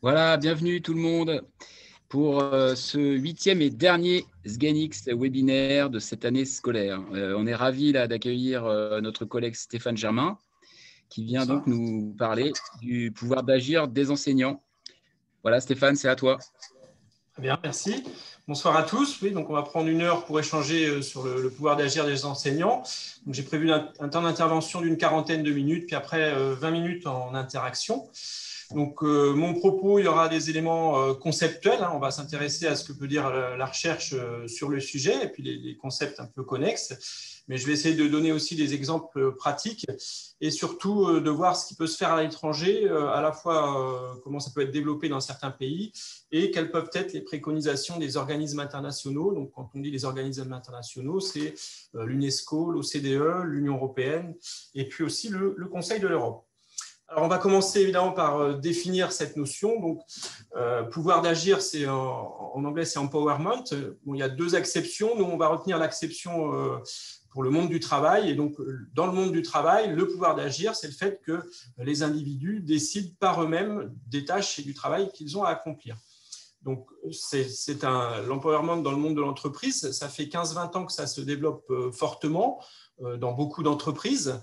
Voilà, bienvenue tout le monde pour ce 8e et dernier SGANX webinaire de cette année scolaire. On est ravis d'accueillir notre collègue Stéphane Germain qui vient donc nous parler du pouvoir d'agir des enseignants. Voilà Stéphane, c'est à toi. Très bien, merci. Bonsoir à tous. Oui, donc on va prendre 1 heure pour échanger sur le pouvoir d'agir des enseignants. J'ai prévu un temps d'intervention d'une 40aine de minutes, puis après 20 minutes en interaction. Donc, mon propos, il y aura des éléments conceptuels. On va s'intéresser à ce que peut dire la recherche sur le sujet et puis les concepts un peu connexes. Mais je vais essayer de donner aussi des exemples pratiques et surtout de voir ce qui peut se faire à l'étranger, à la fois comment ça peut être développé dans certains pays et quelles peuvent être les préconisations des organismes internationaux. Donc, quand on dit les organismes internationaux, c'est l'UNESCO, l'OCDE, l'Union européenne et puis aussi le Conseil de l'Europe. Alors, on va commencer évidemment par définir cette notion. Donc, pouvoir d'agir, en anglais, c'est empowerment. Bon, il y a 2 acceptions. Nous, on va retenir l'acception pour le monde du travail. Et donc, dans le monde du travail, le pouvoir d'agir, c'est le fait que les individus décident par eux-mêmes des tâches et du travail qu'ils ont à accomplir. Donc, c'est l'empowerment dans le monde de l'entreprise. Ça fait 15-20 ans que ça se développe fortement dans beaucoup d'entreprises.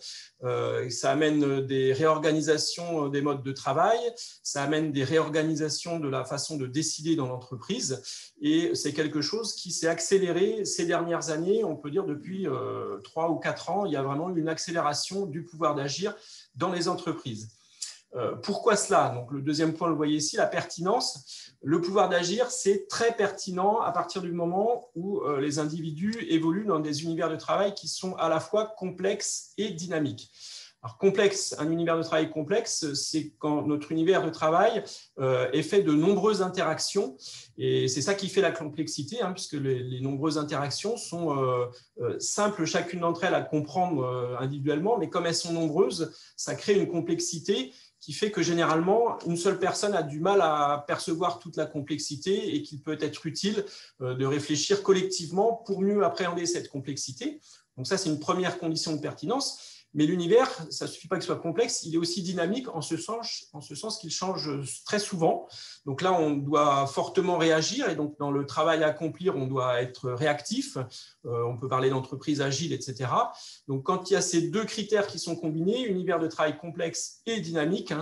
Ça amène des réorganisations des modes de travail, ça amène des réorganisations de la façon de décider dans l'entreprise et c'est quelque chose qui s'est accéléré ces dernières années. On peut dire depuis 3 ou 4 ans, il y a vraiment une accélération du pouvoir d'agir dans les entreprises. Pourquoi cela? Donc, le deuxième point, le voyez ici, la pertinence. Le pouvoir d'agir, c'est très pertinent à partir du moment où les individus évoluent dans des univers de travail qui sont à la fois complexes et dynamiques. Alors, complexe, un univers de travail complexe, c'est quand notre univers de travail est fait de nombreuses interactions et c'est ça qui fait la complexité, puisque les nombreuses interactions sont simples, chacune d'entre elles à comprendre individuellement, mais comme elles sont nombreuses, ça crée une complexité qui fait que généralement, une seule personne a du mal à percevoir toute la complexité et qu'il peut être utile de réfléchir collectivement pour mieux appréhender cette complexité. Donc ça, c'est une première condition de pertinence. Mais l'univers, ça ne suffit pas qu'il soit complexe, il est aussi dynamique en ce sens qu'il change très souvent. Donc là, on doit fortement réagir et donc dans le travail à accomplir, on doit être réactif. On peut parler d'entreprise agile, etc. Donc quand il y a ces 2 critères qui sont combinés, univers de travail complexe et dynamique,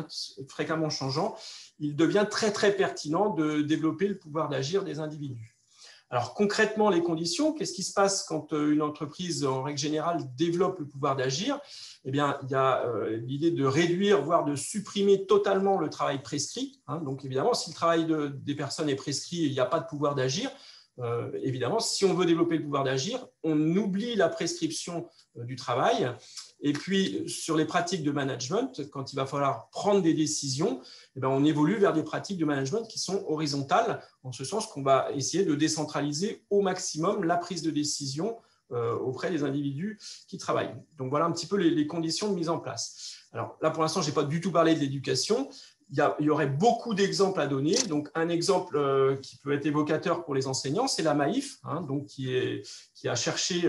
fréquemment changeant, il devient très très pertinent de développer le pouvoir d'agir des individus. Alors concrètement, les conditions, qu'est-ce qui se passe quand une entreprise, en règle générale, développe le pouvoir d'agir? Eh bien, il y a l'idée de réduire, voire de supprimer totalement le travail prescrit. Donc évidemment, si le travail des personnes est prescrit, il n'y a pas de pouvoir d'agir. Évidemment, si on veut développer le pouvoir d'agir, on oublie la prescription du travail. Et puis, sur les pratiques de management, quand il va falloir prendre des décisions, eh bien, on évolue vers des pratiques de management qui sont horizontales, en ce sens qu'on va essayer de décentraliser au maximum la prise de décision auprès des individus qui travaillent. Donc, voilà un petit peu les conditions de mise en place. Alors là, pour l'instant, je n'ai pas du tout parlé de l'éducation. Il y aurait beaucoup d'exemples à donner. Donc, un exemple qui peut être évocateur pour les enseignants, c'est la Maïf, donc qui a cherché,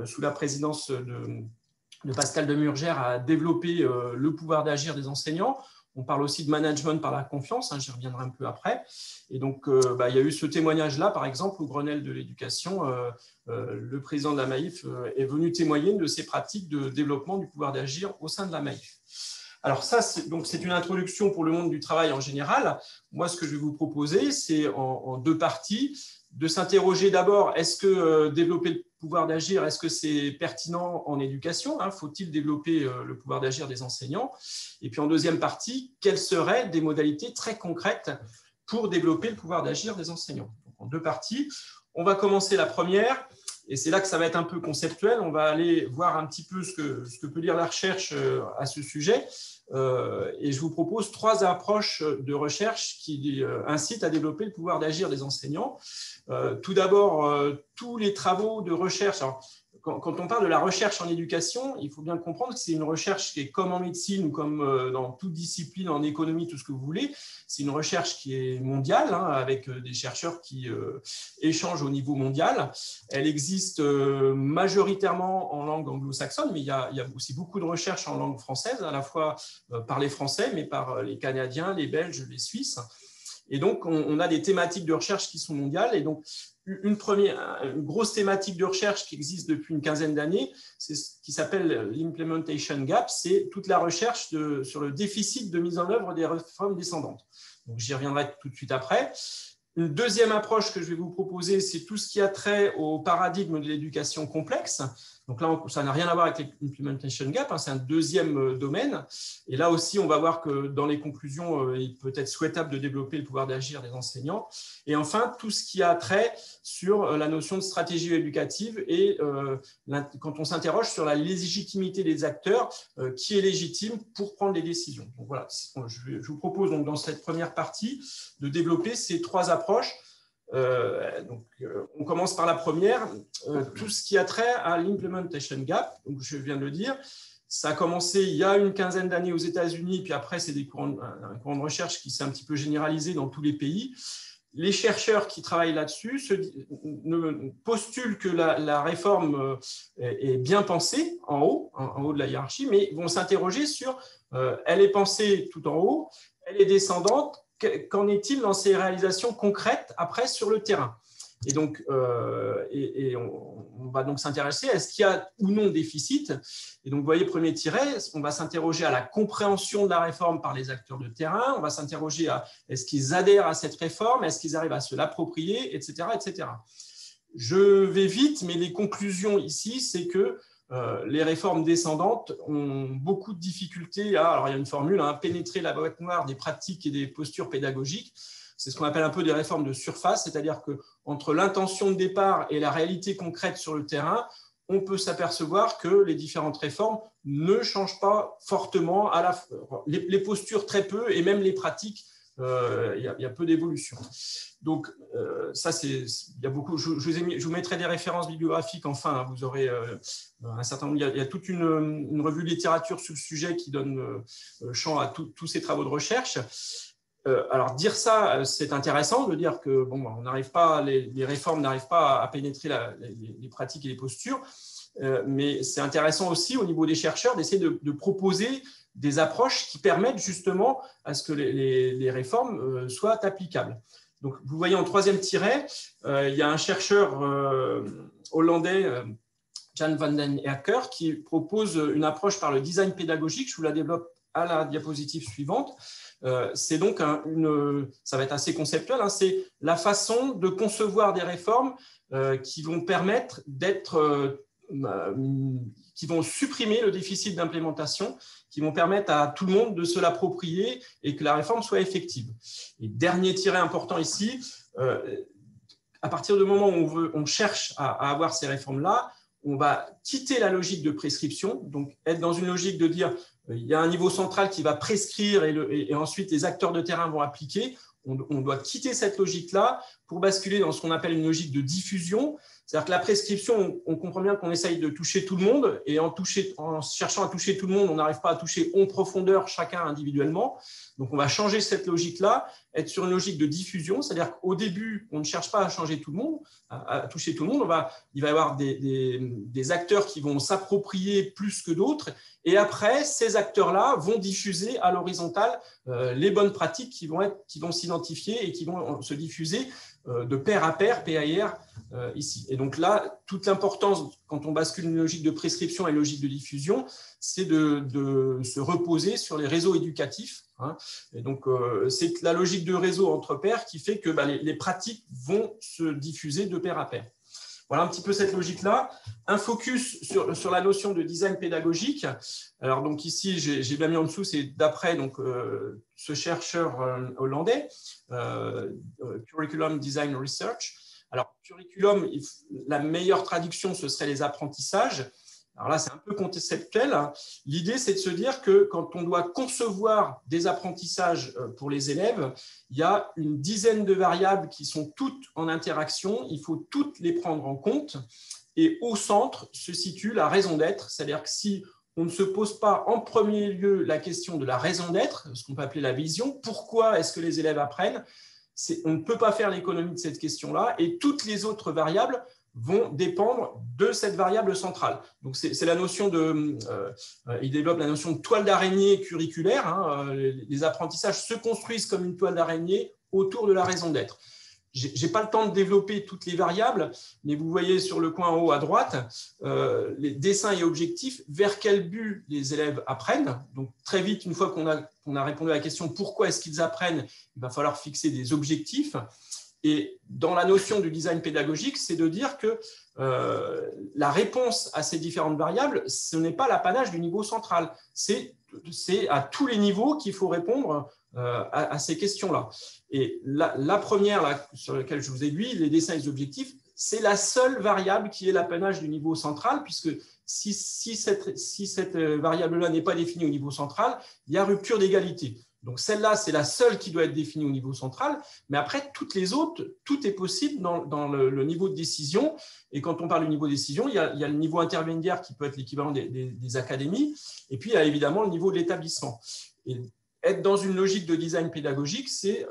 sous la présidence de Pascal Demurgère, à développer le pouvoir d'agir des enseignants. On parle aussi de management par la confiance, j'y reviendrai un peu après. Et donc, il y a eu ce témoignage-là, par exemple, au Grenelle de l'éducation. Le président de la Maïf est venu témoigner de ces pratiques de développement du pouvoir d'agir au sein de la Maïf. Alors ça, c'est une introduction pour le monde du travail en général. Moi, ce que je vais vous proposer, c'est en 2 parties, de s'interroger d'abord, est-ce que développer le pouvoir d'agir, est-ce que c'est pertinent en éducation? Faut-il développer le pouvoir d'agir des enseignants? Et puis en deuxième partie, quelles seraient des modalités très concrètes pour développer le pouvoir d'agir des enseignants? Donc, en 2 parties, on va commencer la première. Et c'est là que ça va être un peu conceptuel. On va aller voir un petit peu ce que peut dire la recherche à ce sujet. Et je vous propose 3 approches de recherche qui incitent à développer le pouvoir d'agir des enseignants. Tout d'abord, tous les travaux de recherche. Alors, quand on parle de la recherche en éducation, il faut bien comprendre que c'est une recherche qui est comme en médecine ou comme dans toute discipline, en économie, tout ce que vous voulez. C'est une recherche qui est mondiale, hein, avec des chercheurs qui échangent au niveau mondial. Elle existe majoritairement en langue anglo-saxonne, mais il y a aussi beaucoup de recherches en langue française, à la fois par les Français, mais par les Canadiens, les Belges, les Suisses. Et donc, on a des thématiques de recherche qui sont mondiales. Et donc, une grosse thématique de recherche qui existe depuis une quinzaine d'années, c'est ce qui s'appelle l'implementation gap, c'est toute la recherche sur le déficit de mise en œuvre des réformes descendantes. Donc, j'y reviendrai tout de suite après. Une deuxième approche que je vais vous proposer, c'est tout ce qui a trait au paradigme de l'éducation complexe. Donc là, ça n'a rien à voir avec l'implementation gap, hein, c'est un deuxième domaine. Et là aussi, on va voir que dans les conclusions, il peut être souhaitable de développer le pouvoir d'agir des enseignants. Et enfin, tout ce qui a trait sur la notion de stratégie éducative et quand on s'interroge sur la légitimité des acteurs, qui est légitime pour prendre les décisions. Donc voilà, je vous propose donc dans cette première partie de développer ces trois approches. On commence par la première, tout ce qui a trait à l'implementation gap. Donc, je viens de le dire, ça a commencé il y a une quinzaine d'années aux États-Unis, puis après, c'est un courant de recherche qui s'est un petit peu généralisé dans tous les pays. Les chercheurs qui travaillent là-dessus postulent que la réforme est bien pensée en haut de la hiérarchie, mais vont s'interroger sur elle est pensée tout en haut, elle est descendante. Qu'en est-il dans ces réalisations concrètes après sur le terrain? Et donc, on va donc s'intéresser à est-ce qu'il y a ou non déficit. Et donc, vous voyez, premier tiret, on va s'interroger à la compréhension de la réforme par les acteurs de terrain. On va s'interroger à est-ce qu'ils adhèrent à cette réforme, est-ce qu'ils arrivent à se l'approprier, etc., etc. Je vais vite, mais les conclusions ici, c'est que les réformes descendantes ont beaucoup de difficultés alors il y a une formule, à pénétrer la boîte noire des pratiques et des postures pédagogiques. C'est ce qu'on appelle un peu des réformes de surface, c'est-à-dire qu'entre l'intention de départ et la réalité concrète sur le terrain, on peut s'apercevoir que les différentes réformes ne changent pas fortement, les postures très peu et même les pratiques, il y a peu d'évolution. Donc, ça, il y a beaucoup. Je vous mettrai des références bibliographiques. Enfin, hein, vous aurez un certain nombre. Il y a toute une revue de littérature sur le sujet qui donne champ à tous ces travaux de recherche. Alors, dire ça, c'est intéressant de dire que on n'arrive pas, les réformes n'arrivent pas à pénétrer les pratiques et les postures. Mais c'est intéressant aussi au niveau des chercheurs d'essayer de proposer des approches qui permettent justement à ce que les réformes soient applicables. Donc, vous voyez en troisième tiret, il y a un chercheur hollandais, Jan van den Acker, qui propose une approche par le design pédagogique. Je vous la développe à la diapositive suivante. C'est donc ça va être assez conceptuel, hein, c'est la façon de concevoir des réformes qui vont permettre qui vont supprimer le déficit d'implémentation, qui vont permettre à tout le monde de se l'approprier et que la réforme soit effective. Et dernier tiret important ici, à partir du moment où on cherche à avoir ces réformes-là, on va quitter la logique de prescription, donc être dans une logique de dire il y a un niveau central qui va prescrire et ensuite les acteurs de terrain vont appliquer. On doit quitter cette logique-là pour basculer dans ce qu'on appelle une logique de diffusion. C'est-à-dire que la prescription, on comprend bien qu'on essaye de toucher tout le monde et en cherchant à toucher tout le monde, on n'arrive pas à toucher en profondeur chacun individuellement. Donc, on va changer cette logique-là, être sur une logique de diffusion, c'est-à-dire qu'au début, on ne cherche pas à changer tout le monde, à toucher tout le monde. Il va y avoir des acteurs qui vont s'approprier plus que d'autres et après, ces acteurs-là vont diffuser à l'horizontale les bonnes pratiques qui vont s'identifier et qui vont se diffuser de pair à pair, PAIR, ici. Et donc là, toute l'importance, quand on bascule une logique de prescription et une logique de diffusion, c'est de se reposer sur les réseaux éducatifs. Hein. Et donc, c'est la logique de réseau entre pairs qui fait que les pratiques vont se diffuser de pair à pair. Voilà un petit peu cette logique-là. Un focus sur la notion de design pédagogique. Alors, donc ici, j'ai bien mis en dessous, c'est d'après ce chercheur hollandais, Curriculum Design Research. Alors, curriculum, la meilleure traduction, ce serait les apprentissages. Alors là, c'est un peu conceptuel. L'idée, c'est de se dire que quand on doit concevoir des apprentissages pour les élèves, il y a une dizaine de variables qui sont toutes en interaction. Il faut toutes les prendre en compte. Et au centre se situe la raison d'être, c'est-à-dire que si on ne se pose pas en premier lieu la question de la raison d'être, ce qu'on peut appeler la vision, pourquoi est-ce que les élèves apprennent, on ne peut pas faire l'économie de cette question-là, et toutes les autres variables vont dépendre de cette variable centrale. Donc, c'est la notion il développe la notion de toile d'araignée curriculaire. Hein, les apprentissages se construisent comme une toile d'araignée autour de la raison d'être. Je n'ai pas le temps de développer toutes les variables, mais vous voyez sur le coin en haut à droite, les dessins et objectifs, vers quel but les élèves apprennent. Donc, très vite, une fois qu'on a répondu à la question pourquoi est-ce qu'ils apprennent, il va falloir fixer des objectifs. Et dans la notion du design pédagogique, c'est de dire que la réponse à ces différentes variables, ce n'est pas l'apanage du niveau central. C'est à tous les niveaux qu'il faut répondre à ces questions-là. Et la première, là, sur laquelle je vous aiguille, les dessins et les objectifs, c'est la seule variable qui est l'apanage du niveau central, puisque si cette variable-là n'est pas définie au niveau central, il y a rupture d'égalité. Donc, celle-là, c'est la seule qui doit être définie au niveau central. Mais après, toutes les autres, tout est possible dans le niveau de décision. Et quand on parle du niveau de décision, il y a le niveau intermédiaire qui peut être l'équivalent des académies. Et puis, il y a évidemment le niveau de l'établissement. Et être dans une logique de design pédagogique, c'est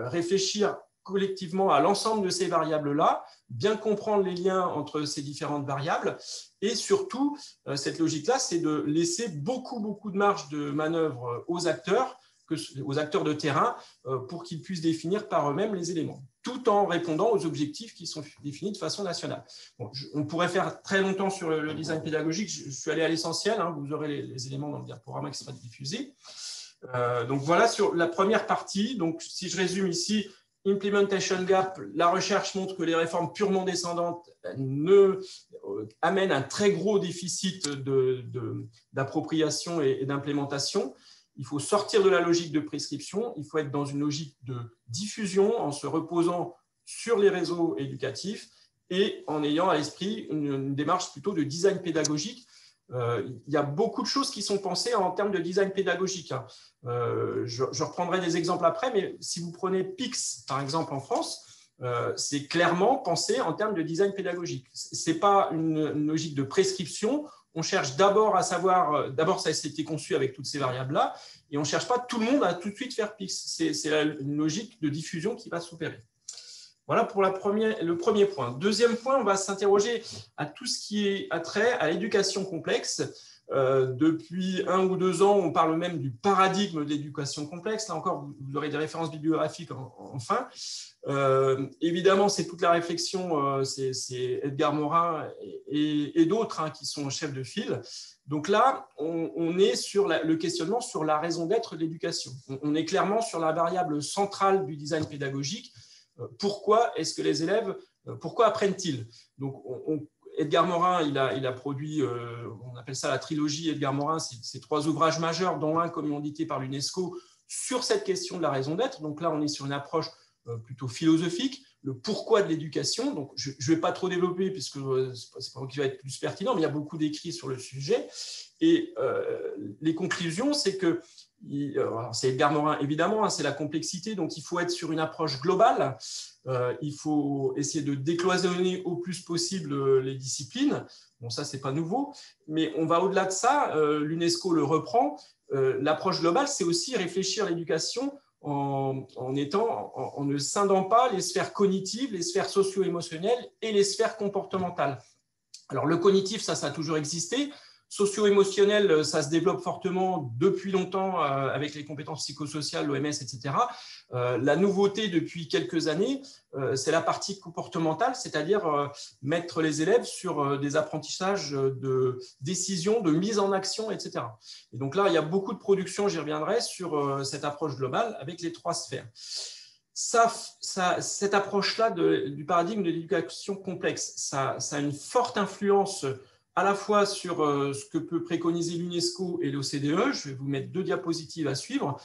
réfléchir collectivement à l'ensemble de ces variables-là, bien comprendre les liens entre ces différentes variables. Et surtout, cette logique-là, c'est de laisser beaucoup de marge de manœuvre aux acteurs de terrain pour qu'ils puissent définir par eux-mêmes les éléments, tout en répondant aux objectifs qui sont définis de façon nationale. Bon, on pourrait faire très longtemps sur le design pédagogique, je suis allé à l'essentiel, hein, vous aurez les éléments dans le diaporama qui sera diffusé. Donc voilà sur la première partie. Donc, si je résume ici, Implementation Gap, la recherche montre que les réformes purement descendantes amènent un très gros déficit d'appropriation et d'implémentation. Il faut sortir de la logique de prescription, il faut être dans une logique de diffusion en se reposant sur les réseaux éducatifs et en ayant à l'esprit une démarche plutôt de design pédagogique. Il y a beaucoup de choses qui sont pensées en termes de design pédagogique. Je reprendrai des exemples après, mais si vous prenez PIX, par exemple, en France, c'est clairement pensé en termes de design pédagogique. Ce n'est pas une logique de prescription. On cherche d'abord à savoir, d'abord ça a été conçu avec toutes ces variables-là, et on ne cherche pas tout le monde à tout de suite faire PIX. C'est une logique de diffusion qui va s'opérer. Voilà pour le premier point. Deuxième point, on va s'interroger à tout ce qui est attrait à l'éducation complexe. Depuis 1 ou 2 ans, on parle même du paradigme de l'éducation complexe. Là encore, vous aurez des références bibliographiques enfin. Évidemment, c'est toute la réflexion, c'est Edgar Morin et d'autres hein, qui sont chefs de file. Donc là, on est sur le questionnement sur la raison d'être de l'éducation. On est clairement sur la variable centrale du design pédagogique. Pourquoi est-ce que les élèves, pourquoi apprennent-ils? Donc, Edgar Morin, il a produit, on appelle ça la trilogie Edgar Morin, c'est 3 ouvrages majeurs, dont un commandité par l'UNESCO sur cette question de la raison d'être. Donc là, on est sur une approche plutôt philosophique, le pourquoi de l'éducation. Donc, je ne vais pas trop développer puisque c'est pas qui va être plus pertinent, mais il y a beaucoup d'écrits sur le sujet. Et les conclusions, c'est que c'est Edgar Morin, évidemment, hein, c'est la complexité, donc il faut être sur une approche globale, il faut essayer de décloisonner au plus possible les disciplines. Bon, ça, ce n'est pas nouveau, mais on va au-delà de ça, l'UNESCO le reprend. L'approche globale, c'est aussi réfléchir l'éducation en ne scindant pas les sphères cognitives, les sphères socio-émotionnelles et les sphères comportementales. Alors, le cognitif, ça a toujours existé. Socio-émotionnel, ça se développe fortement depuis longtemps avec les compétences psychosociales, l'OMS, etc. La nouveauté depuis quelques années, c'est la partie comportementale, c'est-à-dire mettre les élèves sur des apprentissages de décision, de mise en action, etc. Et donc là, il y a beaucoup de productions, j'y reviendrai, sur cette approche globale avec les 3 sphères. Cette approche-là du paradigme de l'éducation complexe, ça a une forte influence à la fois sur ce que peut préconiser l'UNESCO et l'OCDE. Je vais vous mettre 2 diapositives à suivre,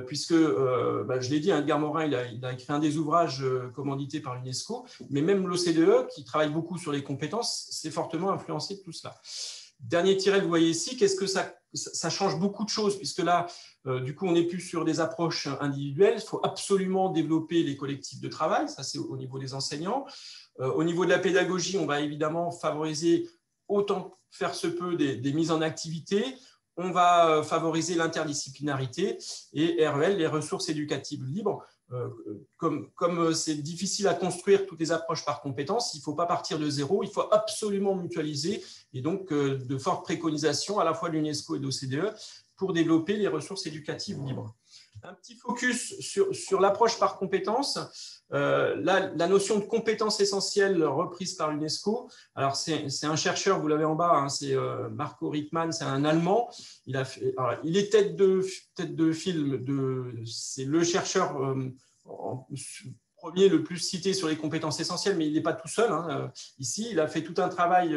puisque, je l'ai dit, Edgar Morin, il a écrit un des ouvrages commandités par l'UNESCO, mais même l'OCDE, qui travaille beaucoup sur les compétences, s'est fortement influencé de tout cela. Dernier tiret, vous voyez ici, qu'est-ce que ça change beaucoup de choses, puisque là, du coup, on n'est plus sur des approches individuelles. Il faut absolument développer les collectifs de travail, ça c'est au niveau des enseignants. Au niveau de la pédagogie, on va évidemment favoriser autant faire se peut des mises en activité. On va favoriser l'interdisciplinarité et REL, les ressources éducatives libres. Comme c'est difficile à construire toutes les approches par compétences, il ne faut pas partir de zéro, il faut absolument mutualiser et donc de fortes préconisations à la fois de l'UNESCO et de l'OCDE pour développer les ressources éducatives libres. Un petit focus sur l'approche par compétences. La notion de compétences essentielles reprise par l'UNESCO. Alors, c'est un chercheur, vous l'avez en bas, hein, c'est Marco Rickmann, c'est un Allemand. Il est tête de film, c'est le chercheur premier le plus cité sur les compétences essentielles, mais il n'est pas tout seul. Hein. Ici, il a fait tout un travail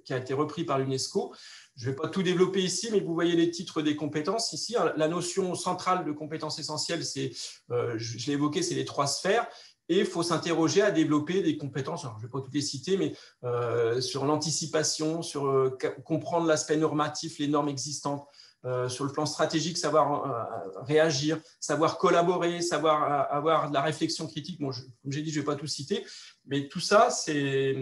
qui a été repris par l'UNESCO. Je ne vais pas tout développer ici, mais vous voyez les titres des compétences ici. La notion centrale de compétences essentielles, je l'ai évoqué, c'est les 3 sphères. Et il faut s'interroger à développer des compétences, alors je ne vais pas toutes les citer, mais sur l'anticipation, sur comprendre l'aspect normatif, les normes existantes, sur le plan stratégique, savoir réagir, savoir collaborer, savoir avoir de la réflexion critique. Bon, comme j'ai dit, je ne vais pas tout citer, mais tout ça, c'est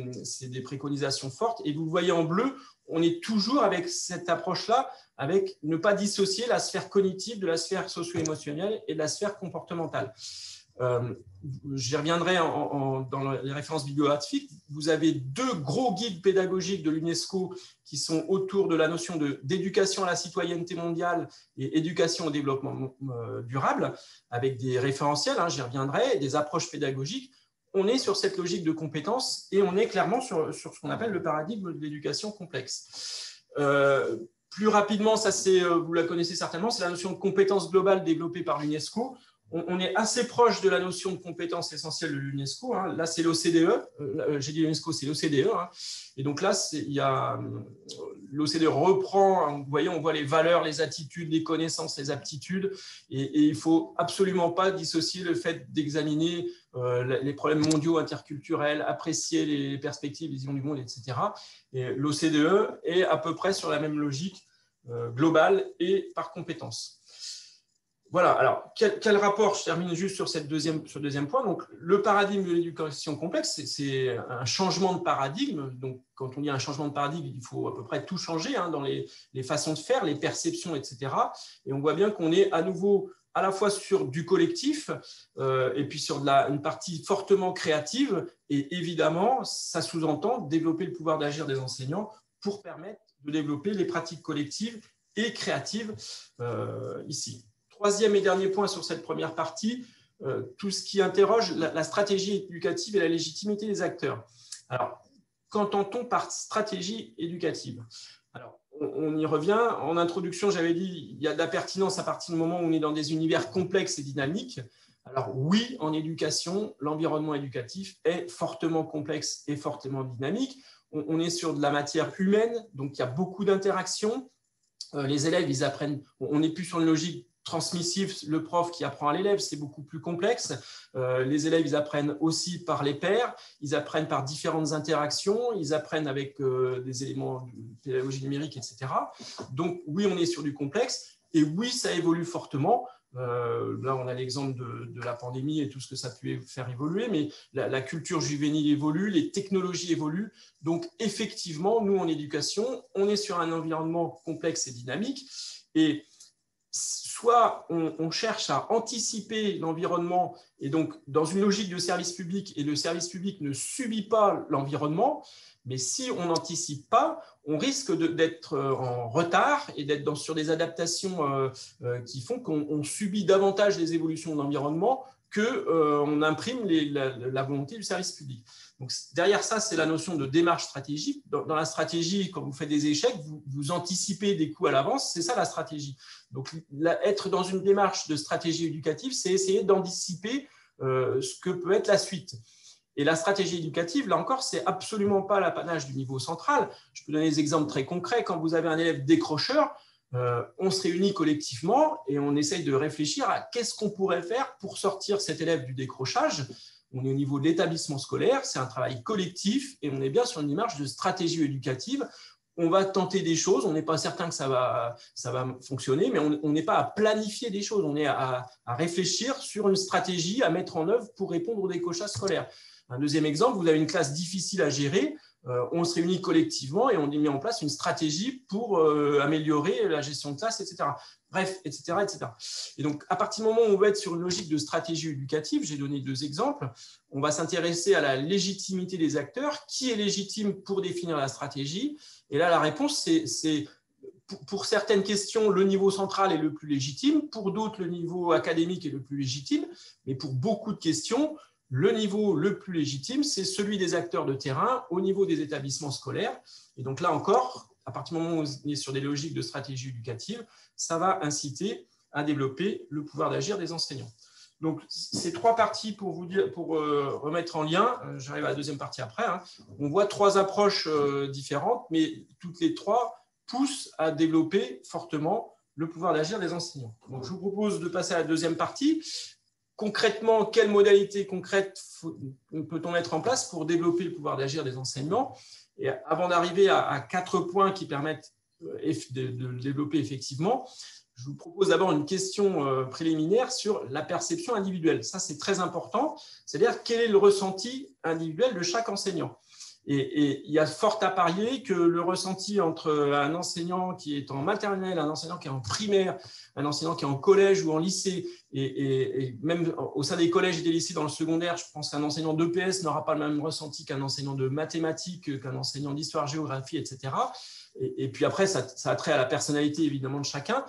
des préconisations fortes. Et vous le voyez en bleu, on est toujours avec cette approche-là, avec ne pas dissocier la sphère cognitive de la sphère socio-émotionnelle et de la sphère comportementale. J'y reviendrai dans les références bibliographiques. Vous avez 2 gros guides pédagogiques de l'UNESCO qui sont autour de la notion d'éducation à la citoyenneté mondiale et éducation au développement durable, avec des référentiels, hein, j'y reviendrai, et des approches pédagogiques. On est sur cette logique de compétences et on est clairement sur ce qu'on appelle le paradigme de l'éducation complexe. Plus rapidement, vous la connaissez certainement, c'est la notion de compétence globale développée par l'UNESCO. On est assez proche de la notion de compétences essentielles de l'UNESCO. Hein. Là, c'est l'OCDE. J'ai dit l'UNESCO, c'est l'OCDE. Hein. Et donc là, l'OCDE reprend, vous voyez, on voit les valeurs, les attitudes, les connaissances, les aptitudes. Et il ne faut absolument pas dissocier le fait d'examiner les problèmes mondiaux, interculturels, apprécier les perspectives, les visions du monde, etc. Et l'OCDE est à peu près sur la même logique globale et par compétences. Voilà, alors quel rapport, je termine juste sur ce deuxième point. Donc, le paradigme de l'éducation complexe, c'est un changement de paradigme. Donc, quand on dit un changement de paradigme, il faut à peu près tout changer hein, dans les façons de faire, les perceptions, etc. Et on voit bien qu'on est à nouveau à la fois sur du collectif et puis sur une partie fortement créative. Et évidemment, ça sous-entend développer le pouvoir d'agir des enseignants pour permettre de développer les pratiques collectives et créatives ici. Troisième et dernier point sur cette première partie, tout ce qui interroge la stratégie éducative et la légitimité des acteurs. Alors, qu'entend-on par stratégie éducative? Alors, on y revient. En introduction, j'avais dit il y a de la pertinence à partir du moment où on est dans des univers complexes et dynamiques. Alors oui, en éducation, l'environnement éducatif est fortement complexe et fortement dynamique. On est sur de la matière humaine, donc il y a beaucoup d'interactions. Les élèves, ils apprennent, on n'est plus sur une logique transmissive, le prof qui apprend à l'élève, c'est beaucoup plus complexe. Les élèves, ils apprennent aussi par les pairs, ils apprennent par différentes interactions, ils apprennent avec des éléments de pédagogie numérique, etc. Donc oui, on est sur du complexe et oui, ça évolue fortement. Là, on a l'exemple de la pandémie et tout ce que ça a pu faire évoluer, mais la culture juvénile évolue, les technologies évoluent. Donc effectivement, nous, en éducation, on est sur un environnement complexe et dynamique et soit on cherche à anticiper l'environnement et donc dans une logique de service public, et le service public ne subit pas l'environnement, mais si on n'anticipe pas, on risque d'être en retard et d'être sur des adaptations qui font qu'on subit davantage les évolutions de l'environnement qu'on imprime la volonté du service public. Donc, derrière ça, c'est la notion de démarche stratégique. Dans la stratégie, quand vous faites des échecs, vous anticipez des coups à l'avance, c'est ça la stratégie. Donc, être dans une démarche de stratégie éducative, c'est essayer d'anticiper ce que peut être la suite. Et la stratégie éducative, là encore, c'est absolument pas l'apanage du niveau central. Je peux donner des exemples très concrets. Quand vous avez un élève décrocheur, on se réunit collectivement et on essaye de réfléchir à qu'est-ce qu'on pourrait faire pour sortir cet élève du décrochage. On est au niveau de l'établissement scolaire, c'est un travail collectif et on est bien sur une démarche de stratégie éducative. On va tenter des choses, on n'est pas certain que ça va fonctionner, mais on n'est pas à planifier des choses, on est à réfléchir sur une stratégie à mettre en œuvre pour répondre au décrochage scolaire. Un deuxième exemple, vous avez une classe difficile à gérer. On se réunit collectivement et on met en place une stratégie pour améliorer la gestion de classe, etc. Bref, etc., etc. Et donc, à partir du moment où on va être sur une logique de stratégie éducative, j'ai donné 2 exemples, on va s'intéresser à la légitimité des acteurs. Qui est légitime pour définir la stratégie? Et là, la réponse, c'est pour certaines questions, le niveau central est le plus légitime. Pour d'autres, le niveau académique est le plus légitime. Mais pour beaucoup de questions, le niveau le plus légitime, c'est celui des acteurs de terrain au niveau des établissements scolaires. Et donc là encore, à partir du moment où on est sur des logiques de stratégie éducative, ça va inciter à développer le pouvoir d'agir des enseignants. Donc, ces 3 parties pour remettre en lien, j'arrive à la deuxième partie après, hein. On voit 3 approches différentes, mais toutes les 3 poussent à développer fortement le pouvoir d'agir des enseignants. Donc, je vous propose de passer à la deuxième partie. Concrètement, quelles modalités concrètes peut-on mettre en place pour développer le pouvoir d'agir des enseignants? Et avant d'arriver à 4 points qui permettent de le développer effectivement, je vous propose d'abord une question préliminaire sur la perception individuelle. Ça, c'est très important. C'est-à-dire, quel est le ressenti individuel de chaque enseignant? Et il y a fort à parier que le ressenti entre un enseignant qui est en maternelle, un enseignant qui est en primaire, un enseignant qui est en collège ou en lycée, et même au sein des collèges et des lycées dans le secondaire, je pense qu'un enseignant d'EPS n'aura pas le même ressenti qu'un enseignant de mathématiques, qu'un enseignant d'histoire-géographie, etc. Et puis après, ça a trait à la personnalité évidemment de chacun.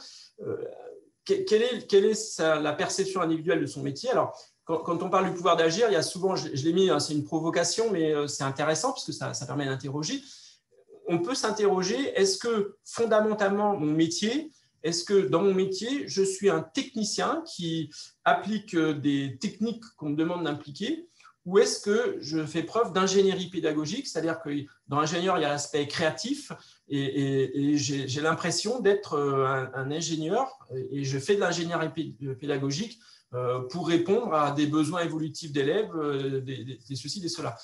Quelle est la perception individuelle de son métier? Alors, quand on parle du pouvoir d'agir, il y a souvent, je l'ai mis, c'est une provocation, mais c'est intéressant parce que ça permet d'interroger. On peut s'interroger, est-ce que fondamentalement, est-ce que dans mon métier, je suis un technicien qui applique des techniques qu'on me demande d'impliquer, ou est-ce que je fais preuve d'ingénierie pédagogique, c'est-à-dire que dans l'ingénieur, il y a l'aspect créatif, et j'ai l'impression d'être un ingénieur, et je fais de l'ingénierie pédagogique pour répondre à des besoins évolutifs d'élèves, des ceci, des cela.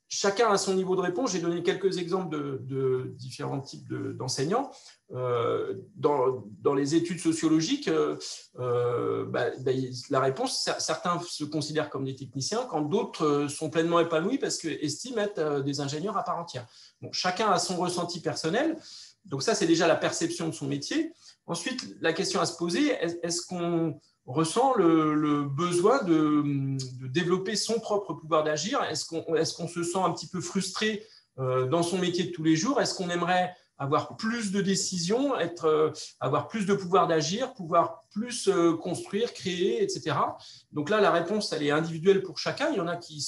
Chacun a son niveau de réponse. J'ai donné quelques exemples de différents types d'enseignants. Dans les études sociologiques, la réponse, certains se considèrent comme des techniciens, quand d'autres sont pleinement épanouis parce qu'ils estiment être des ingénieurs à part entière. Bon, chacun a son ressenti personnel. Donc ça, c'est déjà la perception de son métier. Ensuite, la question à se poser, est-ce qu'on ressent le besoin de développer son propre pouvoir d'agir? Est-ce qu'on se sent un petit peu frustré dans son métier de tous les jours? Est-ce qu'on aimerait avoir plus de décisions, avoir plus de pouvoir d'agir, pouvoir plus construire, créer, etc. Donc là, la réponse, elle est individuelle pour chacun. Il y en a qui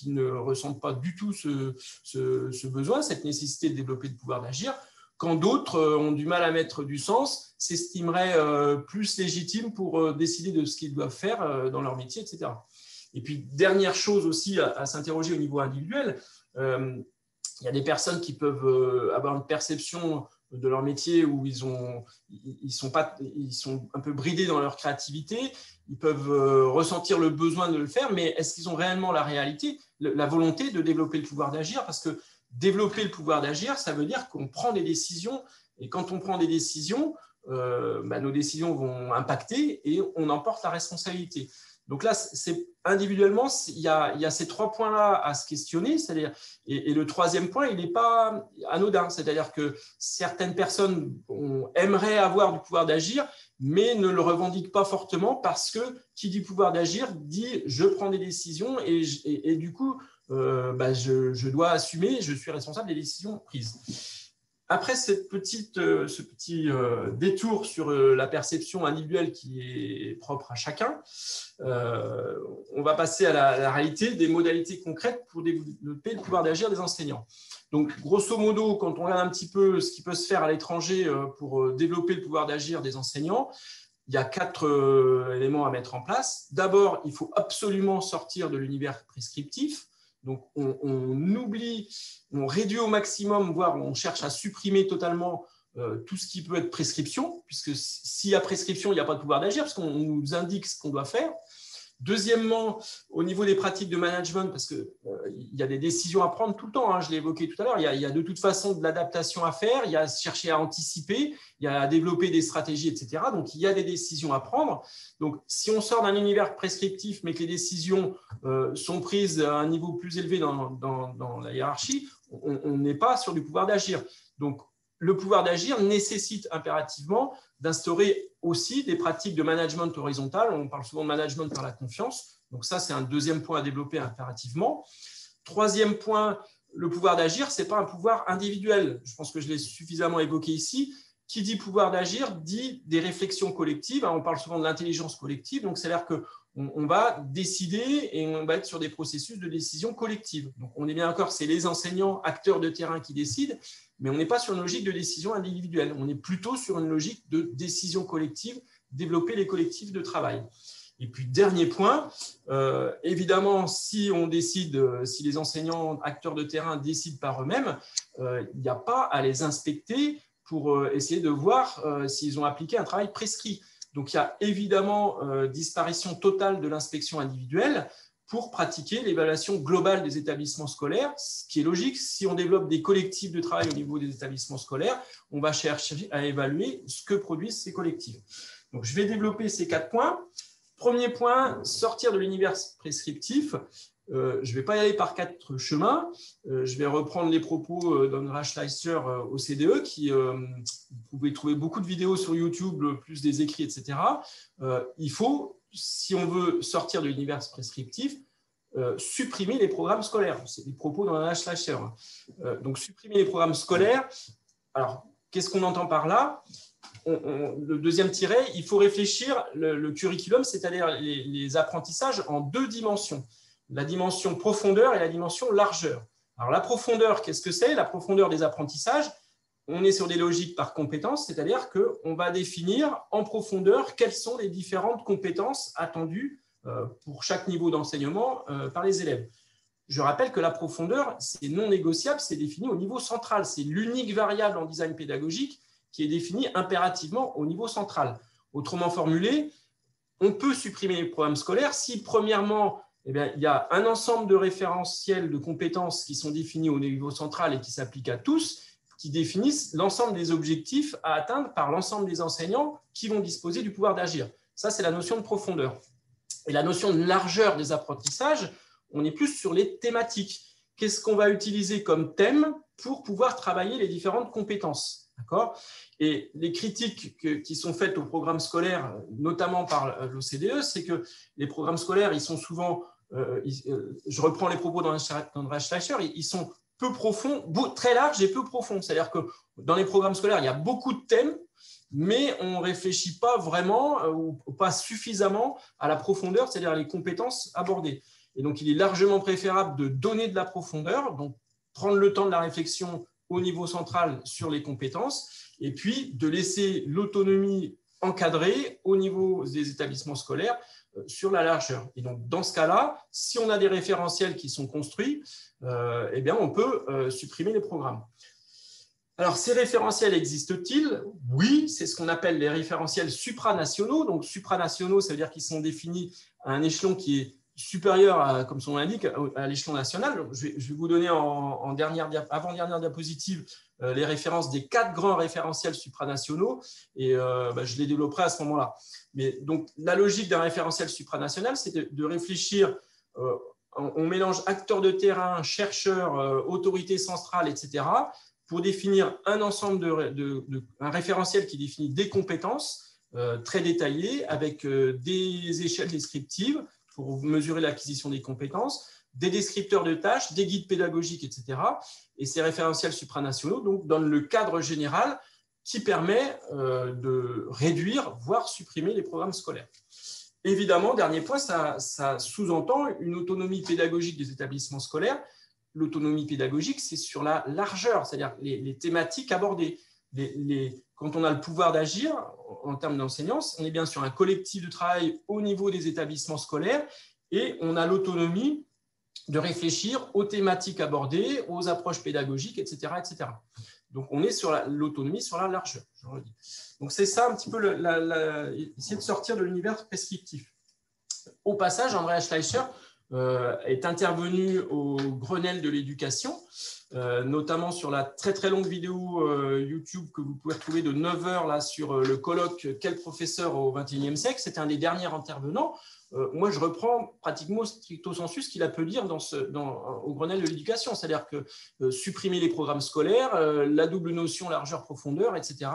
ne ressentent pas du tout ce besoin, cette nécessité de développer le pouvoir d'agir, quand d'autres ont du mal à mettre du sens, s'estimeraient plus légitimes pour décider de ce qu'ils doivent faire dans leur métier, etc. Et puis, dernière chose aussi à s'interroger au niveau individuel, il y a des personnes qui peuvent avoir une perception de leur métier où ils sont un peu bridés dans leur créativité, ils peuvent ressentir le besoin de le faire, mais est-ce qu'ils ont réellement la volonté de développer le pouvoir d'agir? Parce que développer le pouvoir d'agir, ça veut dire qu'on prend des décisions, et quand on prend des décisions, nos décisions vont impacter et on en porte la responsabilité. Donc là, individuellement, il y a ces 3 points-là à se questionner, c'est-à-dire, et le 3e point, il n'est pas anodin, c'est-à-dire que certaines personnes aimeraient avoir du pouvoir d'agir, mais ne le revendiquent pas fortement parce que qui dit pouvoir d'agir dit je prends des décisions et du coup, je dois assumer, je suis responsable des décisions prises. Après ce petit détour sur la perception individuelle qui est propre à chacun, on va passer à la réalité des modalités concrètes pour développer le pouvoir d'agir des enseignants. Donc, grosso modo, quand on regarde un petit peu ce qui peut se faire à l'étranger pour développer le pouvoir d'agir des enseignants, il y a 4 éléments à mettre en place. D'abord, il faut absolument sortir de l'univers prescriptif. Donc, on réduit au maximum, voire on cherche à supprimer totalement tout ce qui peut être prescription, puisque s'il y a prescription, il n'y a pas de pouvoir d'agir, parce qu'on nous indique ce qu'on doit faire. Deuxièmement, au niveau des pratiques de management, parce qu'il y a des décisions à prendre tout le temps, hein, je l'ai évoqué tout à l'heure, il y a de toute façon de l'adaptation à faire, il y a à chercher à anticiper, il y a à développer des stratégies, etc. Donc, il y a des décisions à prendre. Donc, si on sort d'un univers prescriptif, mais que les décisions sont prises à un niveau plus élevé dans la hiérarchie, on n'est pas sur du pouvoir d'agir. Donc, le pouvoir d'agir nécessite impérativement d'instaurer aussi des pratiques de management horizontal. On parle souvent de management par la confiance. Donc ça, c'est un deuxième point à développer impérativement. Troisième point, le pouvoir d'agir, ce n'est pas un pouvoir individuel. Je pense que je l'ai suffisamment évoqué ici. Qui dit pouvoir d'agir dit des réflexions collectives. On parle souvent de l'intelligence collective. Donc, c'est-à-dire qu'on va décider et on va être sur des processus de décision collective. Donc, on est bien d'accord, c'est les enseignants, acteurs de terrain qui décident, mais on n'est pas sur une logique de décision individuelle. On est plutôt sur une logique de décision collective, développer les collectifs de travail. Et puis, dernier point, évidemment, si on décide, si les enseignants, acteurs de terrain décident par eux-mêmes, il n'y a pas à les inspecter pour essayer de voir s'ils ont appliqué un travail prescrit. Donc, il y a évidemment disparition totale de l'inspection individuelle pour pratiquer l'évaluation globale des établissements scolaires, ce qui est logique. Si on développe des collectifs de travail au niveau des établissements scolaires, on va chercher à évaluer ce que produisent ces collectifs. Donc, je vais développer ces 4 points. Premier point, sortir de l'univers prescriptif. Je ne vais pas y aller par 4 chemins. Je vais reprendre les propos d'Andreas Schleicher au CDE, qui, vous pouvez trouver beaucoup de vidéos sur YouTube, plus des écrits, etc. Il faut, si on veut sortir de l'univers prescriptif, supprimer les programmes scolaires. C'est des propos d'Andreas Schleicher. Donc, supprimer les programmes scolaires. Alors, qu'est-ce qu'on entend par là ? Le deuxième tiret, il faut réfléchir le curriculum, c'est-à-dire les apprentissages en 2 dimensions. La dimension profondeur et la dimension largeur. Alors, la profondeur, qu'est-ce que c'est ? La profondeur des apprentissages, on est sur des logiques par compétences, c'est-à-dire qu'on va définir en profondeur quelles sont les différentes compétences attendues pour chaque niveau d'enseignement par les élèves. Je rappelle que la profondeur, c'est non négociable, c'est défini au niveau central. C'est l'unique variable en design pédagogique qui est définie impérativement au niveau central. Autrement formulé, on peut supprimer les programmes scolaires si, premièrement, eh bien, il y a un ensemble de référentiels de compétences qui sont définis au niveau central et qui s'appliquent à tous, qui définissent l'ensemble des objectifs à atteindre par l'ensemble des enseignants qui vont disposer du pouvoir d'agir. Ça, c'est la notion de profondeur. Et la notion de largeur des apprentissages, on est plus sur les thématiques. Qu'est-ce qu'on va utiliser comme thème pour pouvoir travailler les différentes compétences ? D'accord ? Et les critiques qui sont faites aux programmes scolaires, notamment par l'OCDE, c'est que les programmes scolaires, ils sont souvent, je reprends les propos d'Andreas Schleicher, ils sont peu profonds, très larges et peu profonds. C'est-à-dire que dans les programmes scolaires, il y a beaucoup de thèmes, mais on ne réfléchit pas vraiment ou pas suffisamment à la profondeur, c'est-à-dire les compétences abordées. Et donc, il est largement préférable de donner de la profondeur, donc prendre le temps de la réflexion au niveau central sur les compétences, et puis de laisser l'autonomie encadrée au niveau des établissements scolaires sur la largeur. Et donc, dans ce cas-là, si on a des référentiels qui sont construits, eh bien, on peut supprimer les programmes. Alors, ces référentiels existent-ils ? Oui, c'est ce qu'on appelle les référentiels supranationaux. Donc, supranationaux, ça veut dire qu'ils sont définis à un échelon qui est supérieur, comme son nom l'indique, à l'échelon national. Je vais vous donner en avant-dernière diapositive les références des 4 grands référentiels supranationaux et je les développerai à ce moment-là. Mais donc, la logique d'un référentiel supranational, c'est de réfléchir, on mélange acteurs de terrain, chercheurs, autorités centrales, etc., pour définir un ensemble un référentiel qui définit des compétences très détaillées avec des échelles descriptives pour mesurer l'acquisition des compétences, des descripteurs de tâches, des guides pédagogiques, etc. Et ces référentiels supranationaux donc, donnent le cadre général qui permet de réduire, voire supprimer les programmes scolaires. Évidemment, dernier point, ça sous-entend une autonomie pédagogique des établissements scolaires. L'autonomie pédagogique, c'est sur la largeur, c'est-à-dire les thématiques abordées. Quand on a le pouvoir d'agir en termes d'enseignance, on est bien sur un collectif de travail au niveau des établissements scolaires et on a l'autonomie de réfléchir aux thématiques abordées, aux approches pédagogiques, etc. etc. Donc, on est sur l'autonomie, sur la largeur, je redis. Donc, c'est ça un petit peu, essayer de sortir de l'univers prescriptif. Au passage, Andreas Schleicher est intervenu au Grenelle de l'éducation, notamment sur la très très longue vidéo YouTube que vous pouvez retrouver de 9 heures là, sur le colloque « Quel professeur au XXIe siècle ?» C'était un des derniers intervenants. Moi, je reprends pratiquement stricto sensu ce qu'il a pu dire au Grenelle de l'éducation, c'est-à-dire que supprimer les programmes scolaires, la double notion largeur-profondeur, etc.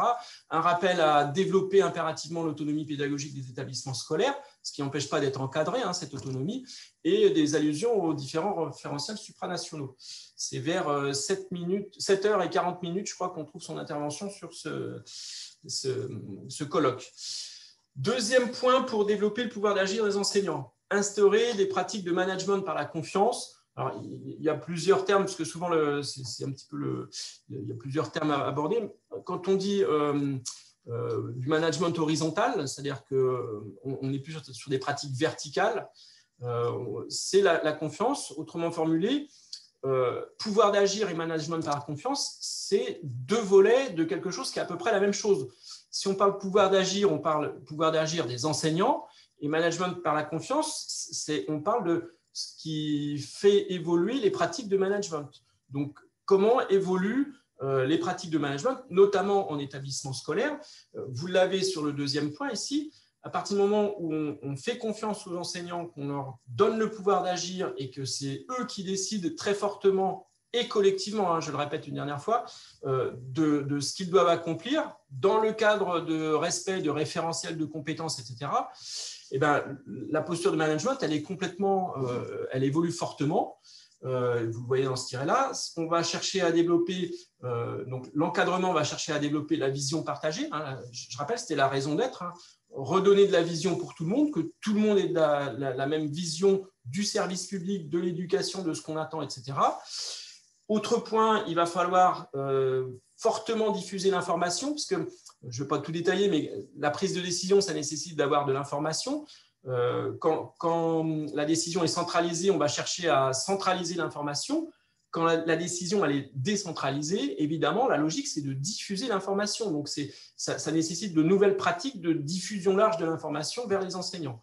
Un rappel à développer impérativement l'autonomie pédagogique des établissements scolaires, ce qui n'empêche pas d'être encadré, cette autonomie, et des allusions aux différents référentiels supranationaux. C'est vers 7h40, je crois, qu'on trouve son intervention sur ce colloque. Deuxième point pour développer le pouvoir d'agir des enseignants, instaurer des pratiques de management par la confiance. Alors, il y a plusieurs termes, parce que souvent, c'est un petit peu il y a plusieurs termes à aborder. Quand on dit du management horizontal, c'est-à-dire qu'on n'est plus sur des pratiques verticales, c'est la confiance. Autrement formulé, pouvoir d'agir et management par la confiance, c'est deux volets de quelque chose qui est à peu près la même chose. Si on parle pouvoir d'agir, on parle pouvoir d'agir des enseignants, et management par la confiance, on parle de ce qui fait évoluer les pratiques de management. Donc, comment évoluent les pratiques de management, notamment en établissement scolaire. Vous l'avez sur le deuxième point ici. À partir du moment où on fait confiance aux enseignants, qu'on leur donne le pouvoir d'agir et que c'est eux qui décident très fortement et collectivement, je le répète une dernière fois, de ce qu'ils doivent accomplir dans le cadre de respect de référentiels de compétences, etc., eh ben, la posture de management, elle est complètement, elle évolue fortement. Vous le voyez dans ce tiret-là. On va chercher à développer, donc l'encadrement va chercher à développer la vision partagée. Je rappelle, c'était la raison d'être. Redonner de la vision pour tout le monde, que tout le monde ait la même vision du service public, de l'éducation, de ce qu'on attend, etc. Autre point, il va falloir fortement diffuser l'information, parce que je ne vais pas tout détailler, mais la prise de décision, ça nécessite d'avoir de l'information. Quand la décision est centralisée, on va chercher à centraliser l'information. Quand la décision elle est décentralisée, évidemment, la logique, c'est de diffuser l'information. Donc, ça nécessite de nouvelles pratiques de diffusion large de l'information vers les enseignants.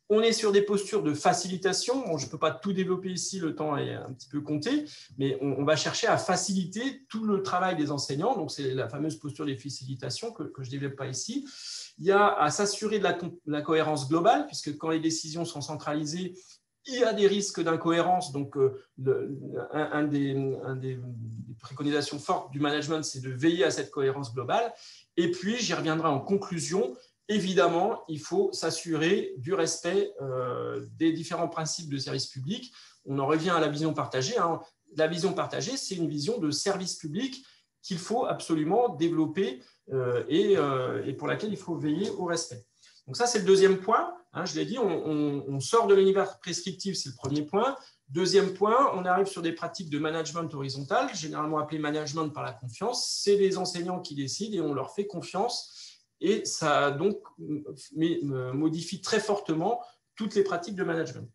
On est sur des postures de facilitation. Bon, je ne peux pas tout développer ici, le temps est un petit peu compté, mais on va chercher à faciliter tout le travail des enseignants. Donc, c'est la fameuse posture de facilitation que je ne développe pas ici. Il y a à s'assurer de la cohérence globale, puisque quand les décisions sont centralisées, il y a des risques d'incohérence. Donc, un des préconisations fortes du management, c'est de veiller à cette cohérence globale. Et puis, j'y reviendrai en conclusion. Évidemment, il faut s'assurer du respect des différents principes de service public. On en revient à la vision partagée. La vision partagée, c'est une vision de service public qu'il faut absolument développer et pour laquelle il faut veiller au respect. Donc ça, c'est le deuxième point. Je l'ai dit, on sort de l'univers prescriptif, c'est le premier point. Deuxième point, on arrive sur des pratiques de management horizontal, généralement appelées management par la confiance. C'est les enseignants qui décident et on leur fait confiance. Et ça donc modifie très fortement toutes les pratiques de management.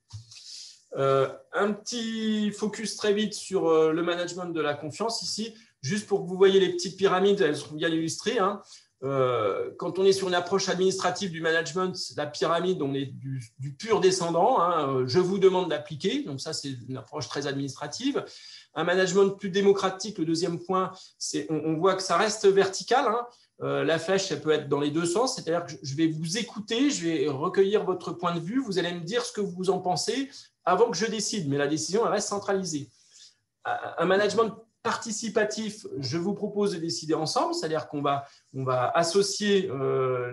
Un petit focus très vite sur le management de la confiance ici, juste pour que vous voyez les petites pyramides, elles sont bien illustrées. Quand on est sur une approche administrative du management, la pyramide, on est du pur descendant. Je vous demande d'appliquer. Donc ça, c'est une approche très administrative. Un management plus démocratique, le deuxième point, on voit que ça reste vertical. La flèche, elle peut être dans les deux sens, c'est-à-dire que je vais vous écouter, je vais recueillir votre point de vue, vous allez me dire ce que vous en pensez avant que je décide, mais la décision, elle reste centralisée. Un management participatif, je vous propose de décider ensemble, c'est-à-dire qu'on va associer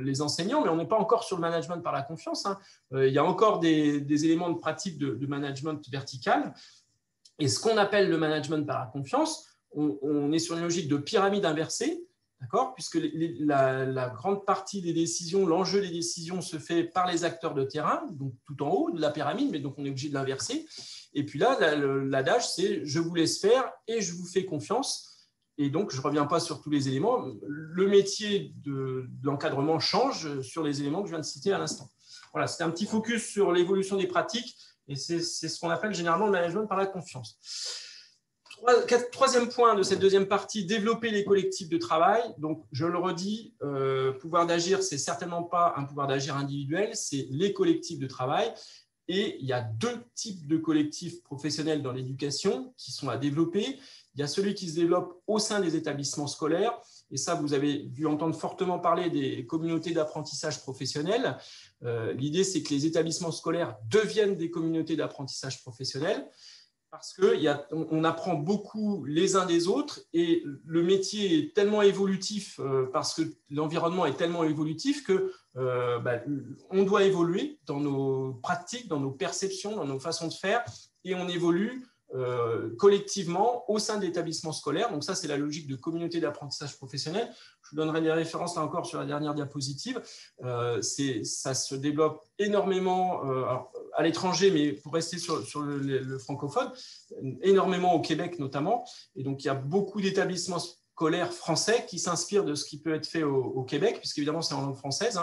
les enseignants, mais on n'est pas encore sur le management par la confiance. Il y a encore des éléments de pratique de management vertical. Et ce qu'on appelle le management par la confiance, on est sur une logique de pyramide inversée, d'accord, puisque la grande partie des décisions, l'enjeu des décisions se fait par les acteurs de terrain, donc tout en haut de la pyramide, mais donc on est obligé de l'inverser. Et puis là, l'adage, c'est « je vous laisse faire et je vous fais confiance ». Et donc, je ne reviens pas sur tous les éléments. Le métier de l'encadrement change sur les éléments que je viens de citer à l'instant. Voilà, c'était un petit focus sur l'évolution des pratiques et c'est ce qu'on appelle généralement le management par la confiance. Troisième point de cette deuxième partie, développer les collectifs de travail. Donc, je le redis, pouvoir d'agir, ce n'est certainement pas un pouvoir d'agir individuel, c'est les collectifs de travail. Et il y a deux types de collectifs professionnels dans l'éducation qui sont à développer. Il y a celui qui se développe au sein des établissements scolaires. Et ça, vous avez dû entendre fortement parler des communautés d'apprentissage professionnel. L'idée, c'est que les établissements scolaires deviennent des communautés d'apprentissage professionnel parce qu'on apprend beaucoup les uns des autres et le métier est tellement évolutif parce que l'environnement est tellement évolutif que on doit évoluer dans nos pratiques, dans nos perceptions, dans nos façons de faire et on évolue collectivement au sein de l'établissement scolaire. Donc ça, c'est la logique de communauté d'apprentissage professionnel. Je vous donnerai des références là encore sur la dernière diapositive. Ça se développe énormément à l'étranger, mais pour rester sur le francophone, énormément au Québec notamment. Et donc, il y a beaucoup d'établissements scolaires français qui s'inspirent de ce qui peut être fait au Québec, puisqu'évidemment, c'est en langue française,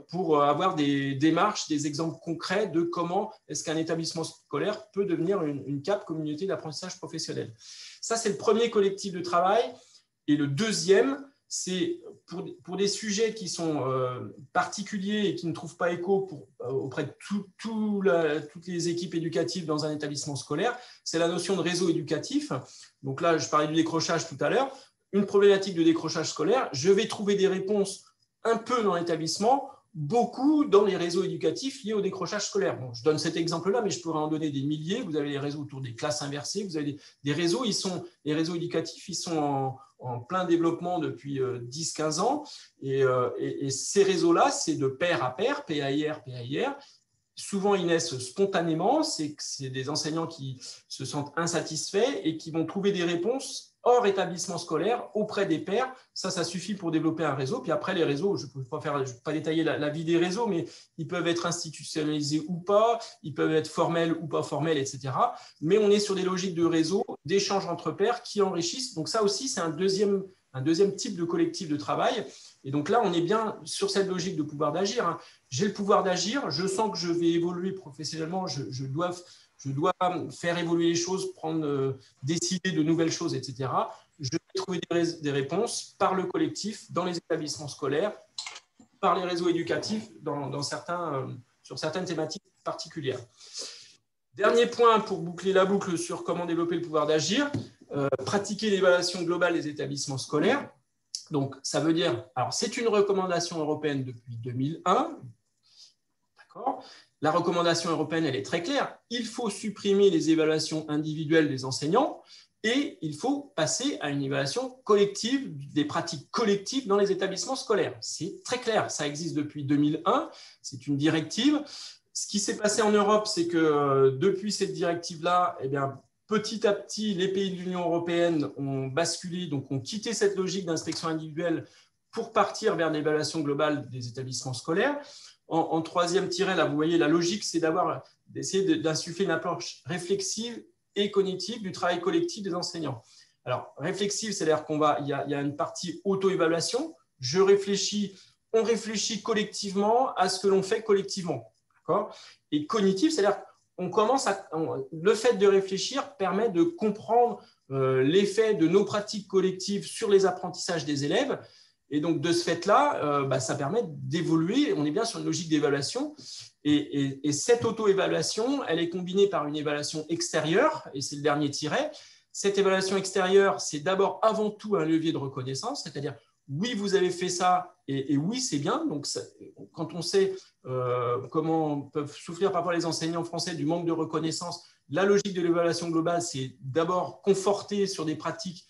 pour avoir des démarches, des exemples concrets de comment est-ce qu'un établissement scolaire peut devenir une CAP, communauté d'apprentissage professionnel. Ça, c'est le premier collectif de travail. Et le deuxième, c'est pour des sujets qui sont particuliers et qui ne trouvent pas écho auprès de toutes les équipes éducatives dans un établissement scolaire, c'est la notion de réseau éducatif. Donc là, je parlais du décrochage tout à l'heure. Une problématique de décrochage scolaire, je vais trouver des réponses un peu dans l'établissement, beaucoup dans les réseaux éducatifs liés au décrochage scolaire. Bon, je donne cet exemple-là, mais je pourrais en donner des milliers. Vous avez les réseaux autour des classes inversées, vous avez des réseaux, les réseaux éducatifs, ils sont en plein développement depuis 10-15 ans. Et ces réseaux-là, c'est de pair à pair, PAIR, PAIR. Souvent, ils naissent spontanément. C'est des enseignants qui se sentent insatisfaits et qui vont trouver des réponses hors établissement scolaire, auprès des pairs. Ça suffit pour développer un réseau. Puis après, les réseaux, je ne peux pas détailler la vie des réseaux, mais ils peuvent être institutionnalisés ou pas, ils peuvent être formels ou pas formels, etc. Mais on est sur des logiques de réseau, d'échanges entre pairs qui enrichissent. Donc ça aussi, c'est un deuxième type de collectif de travail. Et donc là, on est bien sur cette logique de pouvoir d'agir. J'ai le pouvoir d'agir, je sens que je vais évoluer professionnellement, je dois faire évoluer les choses, décider de nouvelles choses, etc. Je vais trouver des réponses par le collectif, dans les établissements scolaires, par les réseaux éducatifs, sur certaines thématiques particulières. Dernier point pour boucler la boucle sur comment développer le pouvoir d'agir, pratiquer l'évaluation globale des établissements scolaires. Donc, ça veut dire, alors c'est une recommandation européenne depuis 2001, d'accord ? La recommandation européenne, elle est très claire. Il faut supprimer les évaluations individuelles des enseignants et il faut passer à une évaluation collective, des pratiques collectives dans les établissements scolaires. C'est très clair, ça existe depuis 2001, c'est une directive. Ce qui s'est passé en Europe, c'est que depuis cette directive-là, eh bien, petit à petit, les pays de l'Union européenne ont basculé, donc ont quitté cette logique d'inspection individuelle pour partir vers l'évaluation globale des établissements scolaires. En troisième tiret, là, vous voyez, la logique, c'est d'essayer d'insuffler une approche réflexive et cognitive du travail collectif des enseignants. Alors, réflexive, c'est-à-dire il y a une partie auto-évaluation. On réfléchit collectivement à ce que l'on fait collectivement. D'accord ? Et cognitive, c'est-à-dire le fait de réfléchir permet de comprendre l'effet de nos pratiques collectives sur les apprentissages des élèves. Et donc, de ce fait-là, ça permet d'évoluer. On est bien sur une logique d'évaluation. Et cette auto-évaluation, elle est combinée par une évaluation extérieure, et c'est le dernier tiret. Cette évaluation extérieure, c'est d'abord, avant tout, un levier de reconnaissance, c'est-à-dire, oui, vous avez fait ça, et oui, c'est bien. Donc, quand on sait comment peuvent souffrir parfois les enseignants français du manque de reconnaissance, la logique de l'évaluation globale, c'est d'abord conforter sur des pratiques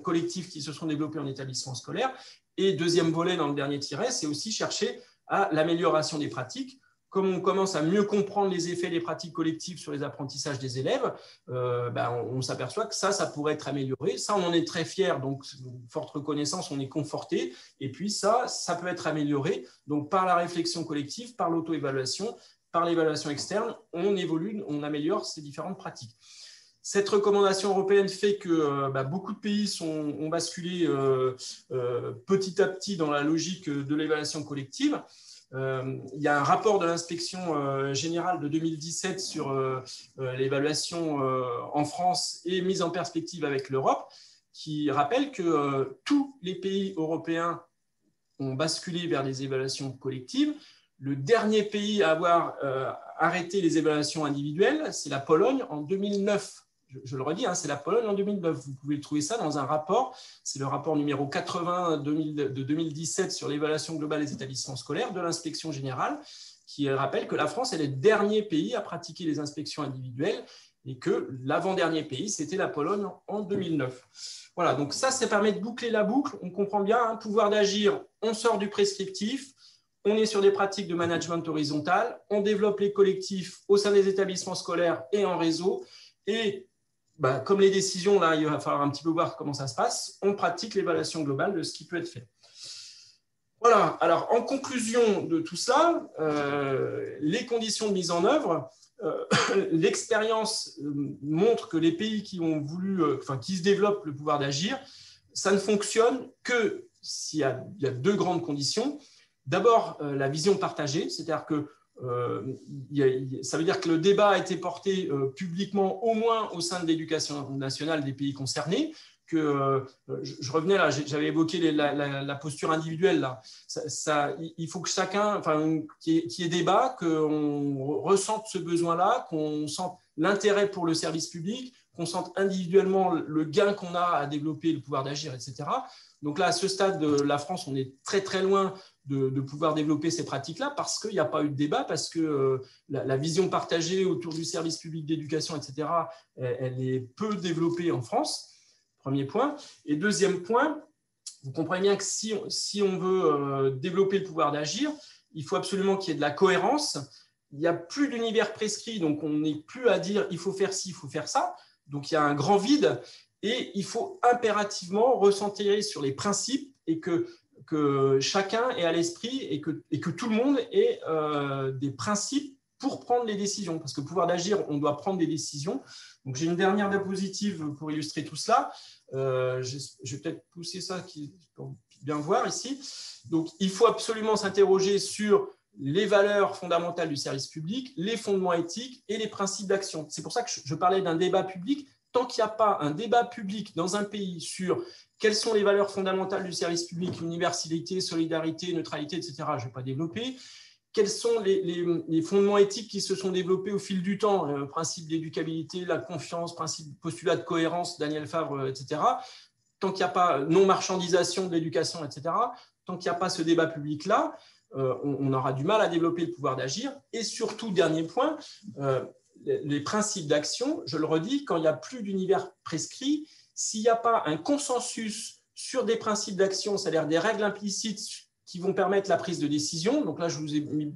collectifs qui se sont développés en établissement scolaire. Et deuxième volet dans le dernier tiret, c'est aussi chercher à l'amélioration des pratiques. Comme on commence à mieux comprendre les effets des pratiques collectives sur les apprentissages des élèves, on s'aperçoit que ça pourrait être amélioré. Ça, on en est très fiers, donc forte reconnaissance, on est conforté. Et puis ça peut être amélioré. Donc par la réflexion collective, par l'auto-évaluation, par l'évaluation externe, on évolue, on améliore ces différentes pratiques. Cette recommandation européenne fait que beaucoup de pays ont basculé petit à petit dans la logique de l'évaluation collective. Il y a un rapport de l'inspection générale de 2017 sur l'évaluation en France et mise en perspective avec l'Europe qui rappelle que tous les pays européens ont basculé vers des évaluations collectives. Le dernier pays à avoir arrêté les évaluations individuelles, c'est la Pologne en 2009. Je le redis, hein, c'est la Pologne en 2009. Vous pouvez trouver ça dans un rapport. C'est le rapport numéro 80 de 2017 sur l'évaluation globale des établissements scolaires de l'inspection générale, qui rappelle que la France est le dernier pays à pratiquer les inspections individuelles et que l'avant-dernier pays, c'était la Pologne en 2009. Voilà, donc ça permet de boucler la boucle. On comprend bien, hein, pouvoir d'agir, on sort du prescriptif, on est sur des pratiques de management horizontal, on développe les collectifs au sein des établissements scolaires et en réseau. Et comme les décisions, là, il va falloir un petit peu voir comment ça se passe, on pratique l'évaluation globale de ce qui peut être fait. Voilà, alors en conclusion de tout ça, les conditions de mise en œuvre, l'expérience montre que les pays qui ont voulu, qui se développent le pouvoir d'agir, ça ne fonctionne que s'il y a deux grandes conditions. D'abord, la vision partagée, c'est-à-dire que ça veut dire que le débat a été porté publiquement, au moins au sein de l'éducation nationale des pays concernés, que je revenais là, j'avais évoqué la posture individuelle là. Il faut que chacun, qu'il y ait débat, qu'on ressente ce besoin-là, qu'on sente l'intérêt pour le service public, qu'on sente individuellement le gain qu'on a à développer le pouvoir d'agir, etc. Donc là, à ce stade de la France, on est très très loin de pouvoir développer ces pratiques-là parce qu'il n'y a pas eu de débat, parce que la vision partagée autour du service public d'éducation, etc., elle est peu développée en France. Premier point. Et deuxième point, vous comprenez bien que si on veut développer le pouvoir d'agir, il faut absolument qu'il y ait de la cohérence. Il n'y a plus d'univers prescrit, donc on n'est plus à dire il faut faire ci, il faut faire ça. Donc il y a un grand vide et il faut impérativement recentrer sur les principes et que chacun ait à l'esprit et que tout le monde ait des principes pour prendre les décisions. Parce que pouvoir d'agir, on doit prendre des décisions. Donc j'ai une dernière diapositive pour illustrer tout cela. Je vais peut-être pousser ça pour bien voir ici. Donc, il faut absolument s'interroger sur les valeurs fondamentales du service public, les fondements éthiques et les principes d'action. C'est pour ça que je parlais d'un débat public. Tant qu'il n'y a pas un débat public dans un pays sur quelles sont les valeurs fondamentales du service public, universalité, solidarité, neutralité, etc., je ne vais pas développer. Quels sont les fondements éthiques qui se sont développés au fil du temps, le principe d'éducabilité, la confiance, postulat de cohérence, Daniel Favre, etc. Tant qu'il n'y a pas non-marchandisation de l'éducation, etc., tant qu'il n'y a pas ce débat public-là, on aura du mal à développer le pouvoir d'agir. Et surtout, dernier point, les principes d'action, je le redis, quand il n'y a plus d'univers prescrit, s'il n'y a pas un consensus sur des principes d'action, c'est-à-dire des règles implicites qui vont permettre la prise de décision. Donc là, je vous ai mis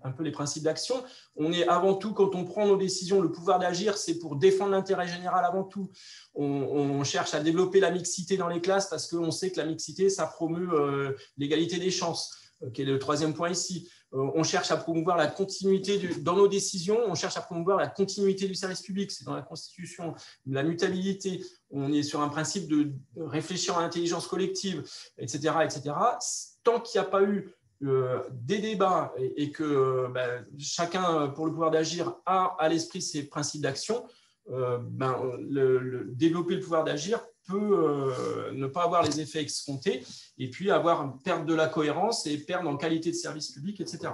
un peu les principes d'action. On est avant tout, quand on prend nos décisions, le pouvoir d'agir, c'est pour défendre l'intérêt général avant tout. On cherche à développer la mixité dans les classes parce qu'on sait que la mixité, ça promeut l'égalité des chances, qui est le troisième point ici. On cherche à promouvoir la continuité dans nos décisions, on cherche à promouvoir la continuité du service public, c'est dans la Constitution, la mutabilité, on est sur un principe de réfléchir à l'intelligence collective, etc., etc. Tant qu'il n'y a pas eu des débats et que chacun, pour le pouvoir d'agir, a à l'esprit ces principes d'action, développer le pouvoir d'agir peut ne pas avoir les effets escomptés et puis perdre de la cohérence et perdre en qualité de service public, etc.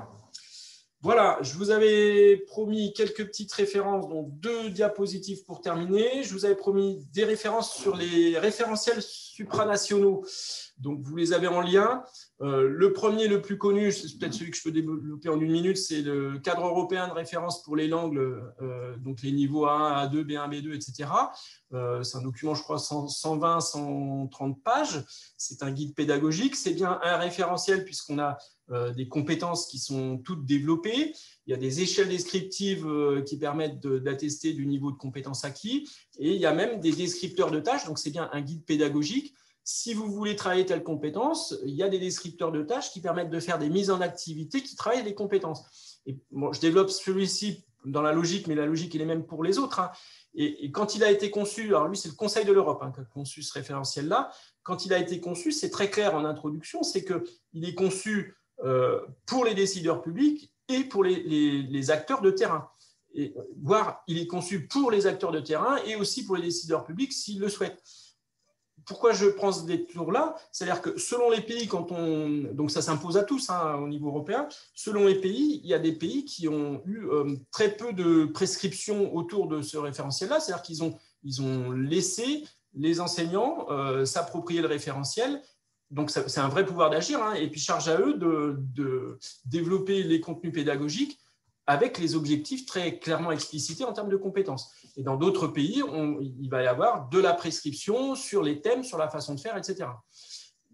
Voilà, je vous avais promis quelques petites références, donc 2 diapositives pour terminer. Je vous avais promis des références sur les référentiels supranationaux. Donc, vous les avez en lien. Le premier, le plus connu, c'est peut-être celui que je peux développer en 1 minute, c'est le cadre européen de référence pour les langues, donc les niveaux A1, A2, B1, B2, etc. C'est un document, je crois, 120, 130 pages. C'est un guide pédagogique. C'est bien un référentiel puisqu'on a des compétences qui sont toutes développées. Il y a des échelles descriptives qui permettent d'attester du niveau de compétences acquis. Et il y a même des descripteurs de tâches. Donc, c'est bien un guide pédagogique. Si vous voulez travailler telle compétence, il y a des descripteurs de tâches qui permettent de faire des mises en activité qui travaillent les compétences. Et bon, je développe celui-ci dans la logique, mais la logique est la même pour les autres. Et quand il a été conçu, alors lui, c'est le Conseil de l'Europe qui a conçu ce référentiel-là. Quand il a été conçu, c'est très clair en introduction, c'est qu'il est conçu pour les décideurs publics et pour les acteurs de terrain. Voire, il est conçu pour les acteurs de terrain et aussi pour les décideurs publics s'ils le souhaitent. pourquoi je prends ce détour-là? C'est-à-dire que selon les pays, donc ça s'impose à tous au niveau européen, selon les pays, il y a des pays qui ont eu très peu de prescriptions autour de ce référentiel-là, c'est-à-dire qu'ils ont laissé les enseignants s'approprier le référentiel. Donc, c'est un vrai pouvoir d'agir, et puis charge à eux de développer les contenus pédagogiques avec les objectifs très clairement explicités en termes de compétences. Et dans d'autres pays, il va y avoir de la prescription sur les thèmes, sur la façon de faire, etc.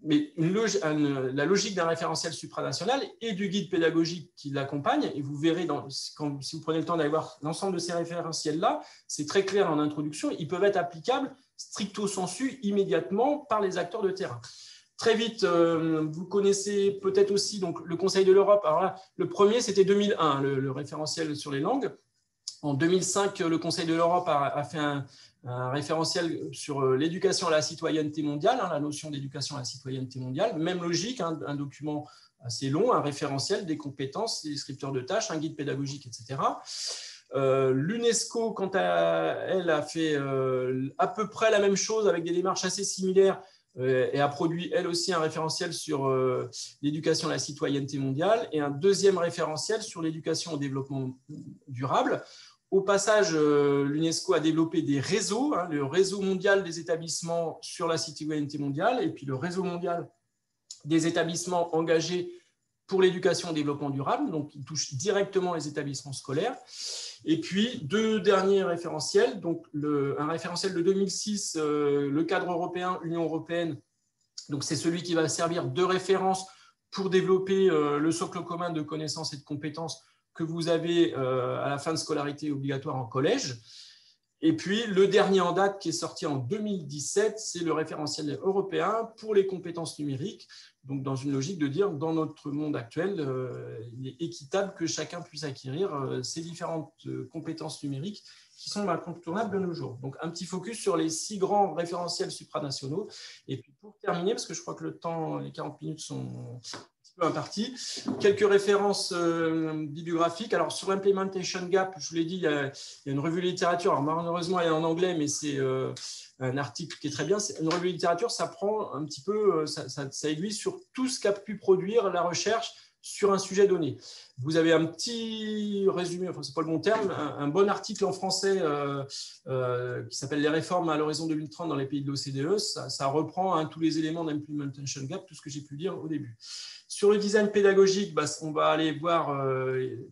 Mais la logique d'un référentiel supranational et du guide pédagogique qui l'accompagne, et vous verrez, si vous prenez le temps d'aller voir l'ensemble de ces référentiels-là, c'est très clair en introduction, ils peuvent être applicables stricto sensu immédiatement par les acteurs de terrain. Très vite, vous connaissez peut-être aussi donc, le Conseil de l'Europe. Alors là, le premier, c'était 2001, le référentiel sur les langues. En 2005, le Conseil de l'Europe a fait un référentiel sur l'éducation à la citoyenneté mondiale, la notion d'éducation à la citoyenneté mondiale. Même logique, un document assez long, un référentiel des compétences, des descripteurs de tâches, un guide pédagogique, etc. L'UNESCO, quant à elle, a fait à peu près la même chose avec des démarches assez similaires et a produit elle aussi un référentiel sur l'éducation à la citoyenneté mondiale et un deuxième référentiel sur l'éducation au développement durable. Au passage, l'UNESCO a développé des réseaux, le réseau mondial des établissements sur la citoyenneté mondiale et puis le réseau mondial des établissements engagés pour l'éducation au développement durable, donc il touche directement les établissements scolaires. Et puis, deux derniers référentiels, donc un référentiel de 2006, le cadre européen, Union européenne, donc c'est celui qui va servir de référence pour développer le socle commun de connaissances et de compétences que vous avez à la fin de scolarité obligatoire en collège. Et puis, le dernier en date qui est sorti en 2017, c'est le référentiel européen pour les compétences numériques. Donc, dans une logique de dire, dans notre monde actuel, il est équitable que chacun puisse acquérir ces différentes compétences numériques qui sont incontournables de nos jours. Donc, un petit focus sur les 6 grands référentiels supranationaux. Et puis, pour terminer, parce que je crois que le temps, les 40 minutes sont peu imparti. Quelques références bibliographiques. Alors, sur l'implementation gap, je vous l'ai dit, il y a une revue de littérature. Alors, malheureusement, elle est en anglais, mais c'est un article qui est très bien. Une revue de littérature, ça prend un petit peu, ça aiguille sur tout ce qu'a pu produire la recherche sur un sujet donné. Vous avez un petit résumé, enfin, ce n'est pas le bon terme, un bon article en français qui s'appelle « Les réformes à l'horizon 2030 dans les pays de l'OCDE ». Ça reprend tous les éléments d'implementation gap, tout ce que j'ai pu dire au début. Sur le design pédagogique, on va aller voir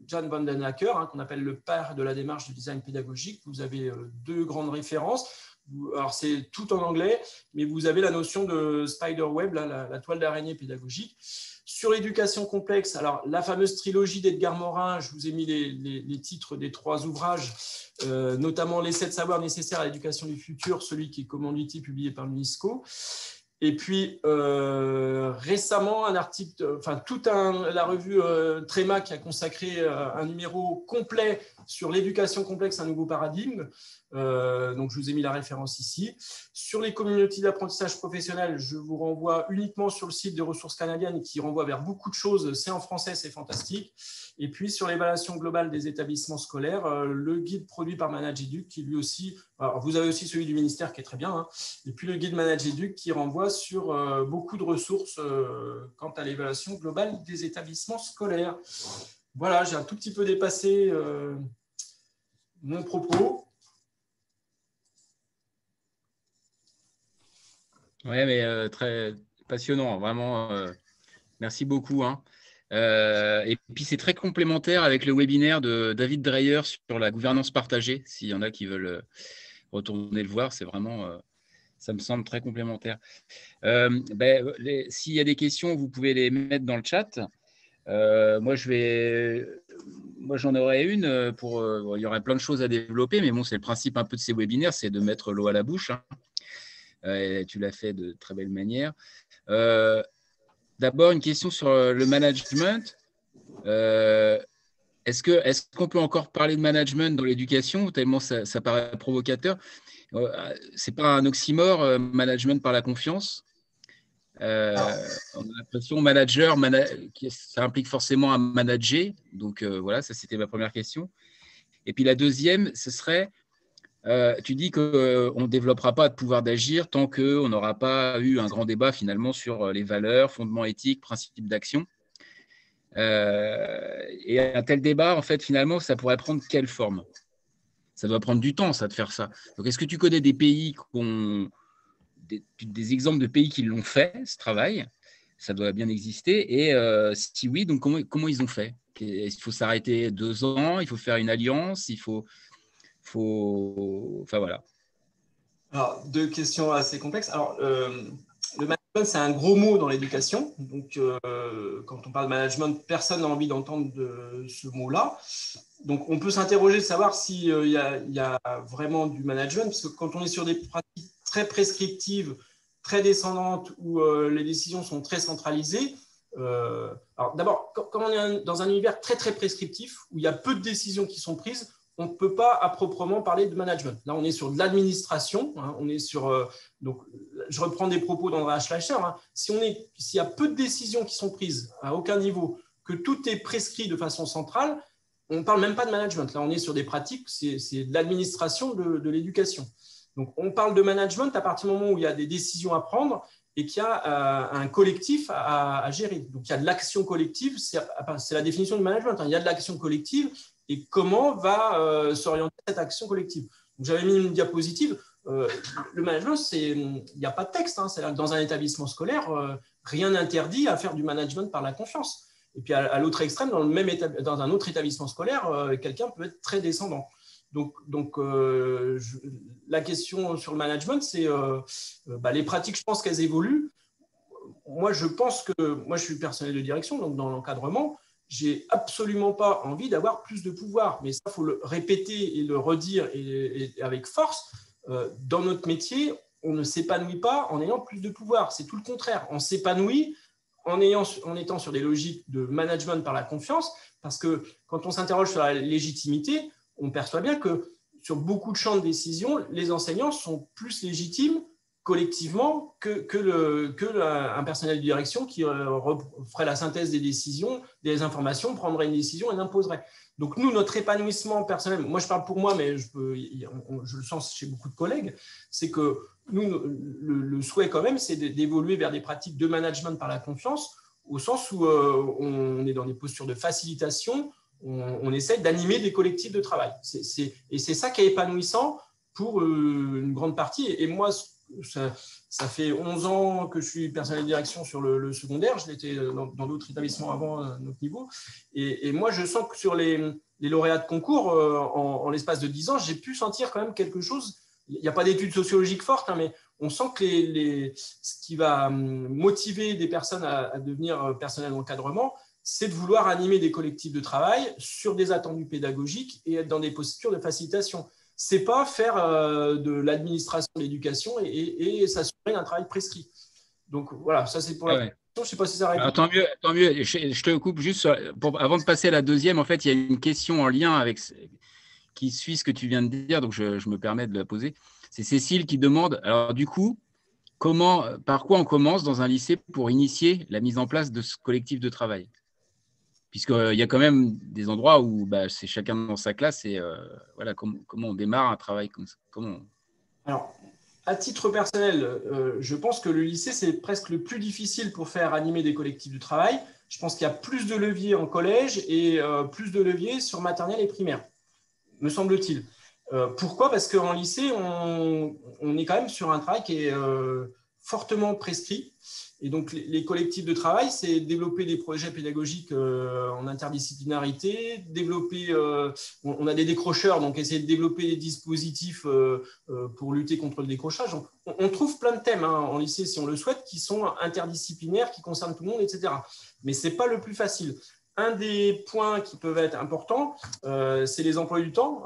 Jan van den Acker, qu'on appelle le père de la démarche du design pédagogique. Vous avez 2 grandes références. Alors, c'est tout en anglais, mais vous avez la notion de spider web, la toile d'araignée pédagogique. Sur l'éducation complexe, alors la fameuse trilogie d'Edgar Morin, je vous ai mis les titres des 3 ouvrages, notamment les 7 savoirs nécessaires à l'éducation du futur, celui qui est commandité, publié par l'UNESCO. Et puis, récemment, un article, la revue Tréma qui a consacré un numéro complet sur l'éducation complexe, un nouveau paradigme. Donc, je vous ai mis la référence ici. Sur les communautés d'apprentissage professionnel, je vous renvoie uniquement sur le site de Ressources canadiennes qui renvoie vers beaucoup de choses. C'est en français, c'est fantastique. Et puis, sur l'évaluation globale des établissements scolaires, le guide produit par ManageEduc qui lui aussi, alors vous avez aussi celui du ministère qui est très bien, et puis le guide ManageEduc qui renvoie sur beaucoup de ressources quant à l'évaluation globale des établissements scolaires. Voilà, j'ai un tout petit peu dépassé mon propos. Oui, mais très passionnant, vraiment. Merci beaucoup. Et puis, c'est très complémentaire avec le webinaire de David Dreyer sur la gouvernance partagée. S'il y en a qui veulent retourner le voir, c'est vraiment, ça me semble très complémentaire. S'il y a des questions, vous pouvez les mettre dans le chat. Moi, j'en aurais une. Il y aurait plein de choses à développer, mais bon, c'est le principe un peu de ces webinaires, c'est de mettre l'eau à la bouche. Et tu l'as fait de très belle manière. D'abord, une question sur le management. Est-ce qu'on peut encore parler de management dans l'éducation, tellement ça paraît provocateur? Ce n'est pas un oxymore, management par la confiance. On a l'impression manager, ça implique forcément à manager. Donc, voilà, ça, c'était ma première question. Et puis, la deuxième, ce serait Tu dis qu'on ne développera pas de pouvoir d'agir tant qu'on n'aura pas eu un grand débat finalement sur les valeurs, fondements éthiques, principes d'action. Et un tel débat, en fait, finalement, ça pourrait prendre quelle forme? Ça doit prendre du temps, ça, de faire ça. Donc, est-ce que tu connais des pays qui ont des exemples de pays qui l'ont fait, ce travail? Ça doit bien exister. Et si oui, donc comment ils ont fait? Il faut s'arrêter 2 ans, il faut faire une alliance, enfin voilà. Alors, deux questions assez complexes. Alors, le management, c'est un gros mot dans l'éducation. Donc, quand on parle de management, personne n'a envie d'entendre ce mot-là. Donc, on peut s'interroger de savoir s'il y a vraiment du management, parce que quand on est sur des pratiques très prescriptives, très descendantes, où les décisions sont très centralisées, alors d'abord, quand on est dans un univers très, très prescriptif, où il y a peu de décisions qui sont prises, on ne peut pas à proprement parler de management. Là, on est sur de l'administration. Hein, on est sur, donc, je reprends des propos d'Andrea Schleicher. Hein, s'il y a peu de décisions qui sont prises à aucun niveau, que tout est prescrit de façon centrale, on ne parle même pas de management. Là, on est sur des pratiques, c'est de l'administration de l'éducation. Donc, on parle de management à partir du moment où il y a des décisions à prendre et qu'il y a un collectif à gérer. Donc, il y a de l'action collective, c'est la définition du management. Hein, il y a de l'action collective et comment va s'orienter cette action collective. J'avais mis une diapositive. Le management, il n'y a pas de texte. Hein, dans un établissement scolaire, rien n'interdit à faire du management par la confiance. Et puis à l'autre extrême, dans un autre établissement scolaire, quelqu'un peut être très descendant. Donc la question sur le management, c'est les pratiques, je pense qu'elles évoluent. Moi, je suis personnel de direction, donc dans l'encadrement, j'ai absolument pas envie d'avoir plus de pouvoir. Mais ça, il faut le répéter et le redire et avec force. Dans notre métier, on ne s'épanouit pas en ayant plus de pouvoir. C'est tout le contraire. On s'épanouit en étant sur des logiques de management par la confiance, parce que quand on s'interroge sur la légitimité, on perçoit bien que sur beaucoup de champs de décision, les enseignants sont plus légitimes collectivement qu'un personnel de direction qui ferait la synthèse des décisions, des informations, prendrait une décision et l'imposerait. Donc nous, notre épanouissement personnel, moi je parle pour moi, mais je le sens chez beaucoup de collègues, c'est que nous, le souhait quand même, c'est d'évoluer vers des pratiques de management par la confiance, au sens où on est dans des postures de facilitation, on essaie d'animer des collectifs de travail. Et c'est ça qui est épanouissant pour une grande partie. Et moi, ça fait 11 ans que je suis personnel de direction sur le secondaire. Je l'étais dans d'autres établissements avant notre niveau. Et moi, je sens que sur les lauréats de concours, en l'espace de 10 ans, j'ai pu sentir quand même quelque chose. Il n'y a pas d'études sociologiques fortes, hein, mais on sent que ce qui va motiver des personnes à devenir personnel d'encadrement, c'est de vouloir animer des collectifs de travail sur des attendus pédagogiques et être dans des postures de facilitation. C'est pas faire de l'administration de l'éducation et s'assurer d'un travail prescrit. Donc voilà, ça c'est pour la question. Je ne sais pas si ça répond. Alors, tant mieux. Je te coupe juste avant de passer à la deuxième. En fait, il y a une question en lien avec qui suit ce que tu viens de dire, donc je me permets de la poser. C'est Cécile qui demande, alors du coup, par quoi on commence dans un lycée pour initier la mise en place de ce collectif de travail? Puisqu'il y a quand même des endroits où c'est chacun dans sa classe et voilà, comment on démarre un travail comme ça. Alors, à titre personnel, je pense que le lycée, c'est presque le plus difficile pour faire animer des collectifs de travail. Je pense qu'il y a plus de leviers en collège et plus de leviers sur maternelle et primaire, me semble-t-il. Pourquoi? Parce qu'en lycée, on est quand même sur un travail qui est fortement prescrit. Et donc, les collectifs de travail, c'est développer des projets pédagogiques en interdisciplinarité, on a des décrocheurs, donc essayer de développer des dispositifs pour lutter contre le décrochage. On trouve plein de thèmes en lycée, si on le souhaite, qui sont interdisciplinaires, qui concernent tout le monde, etc. Mais ce n'est pas le plus facile. Un des points qui peuvent être importants, c'est les emplois du temps.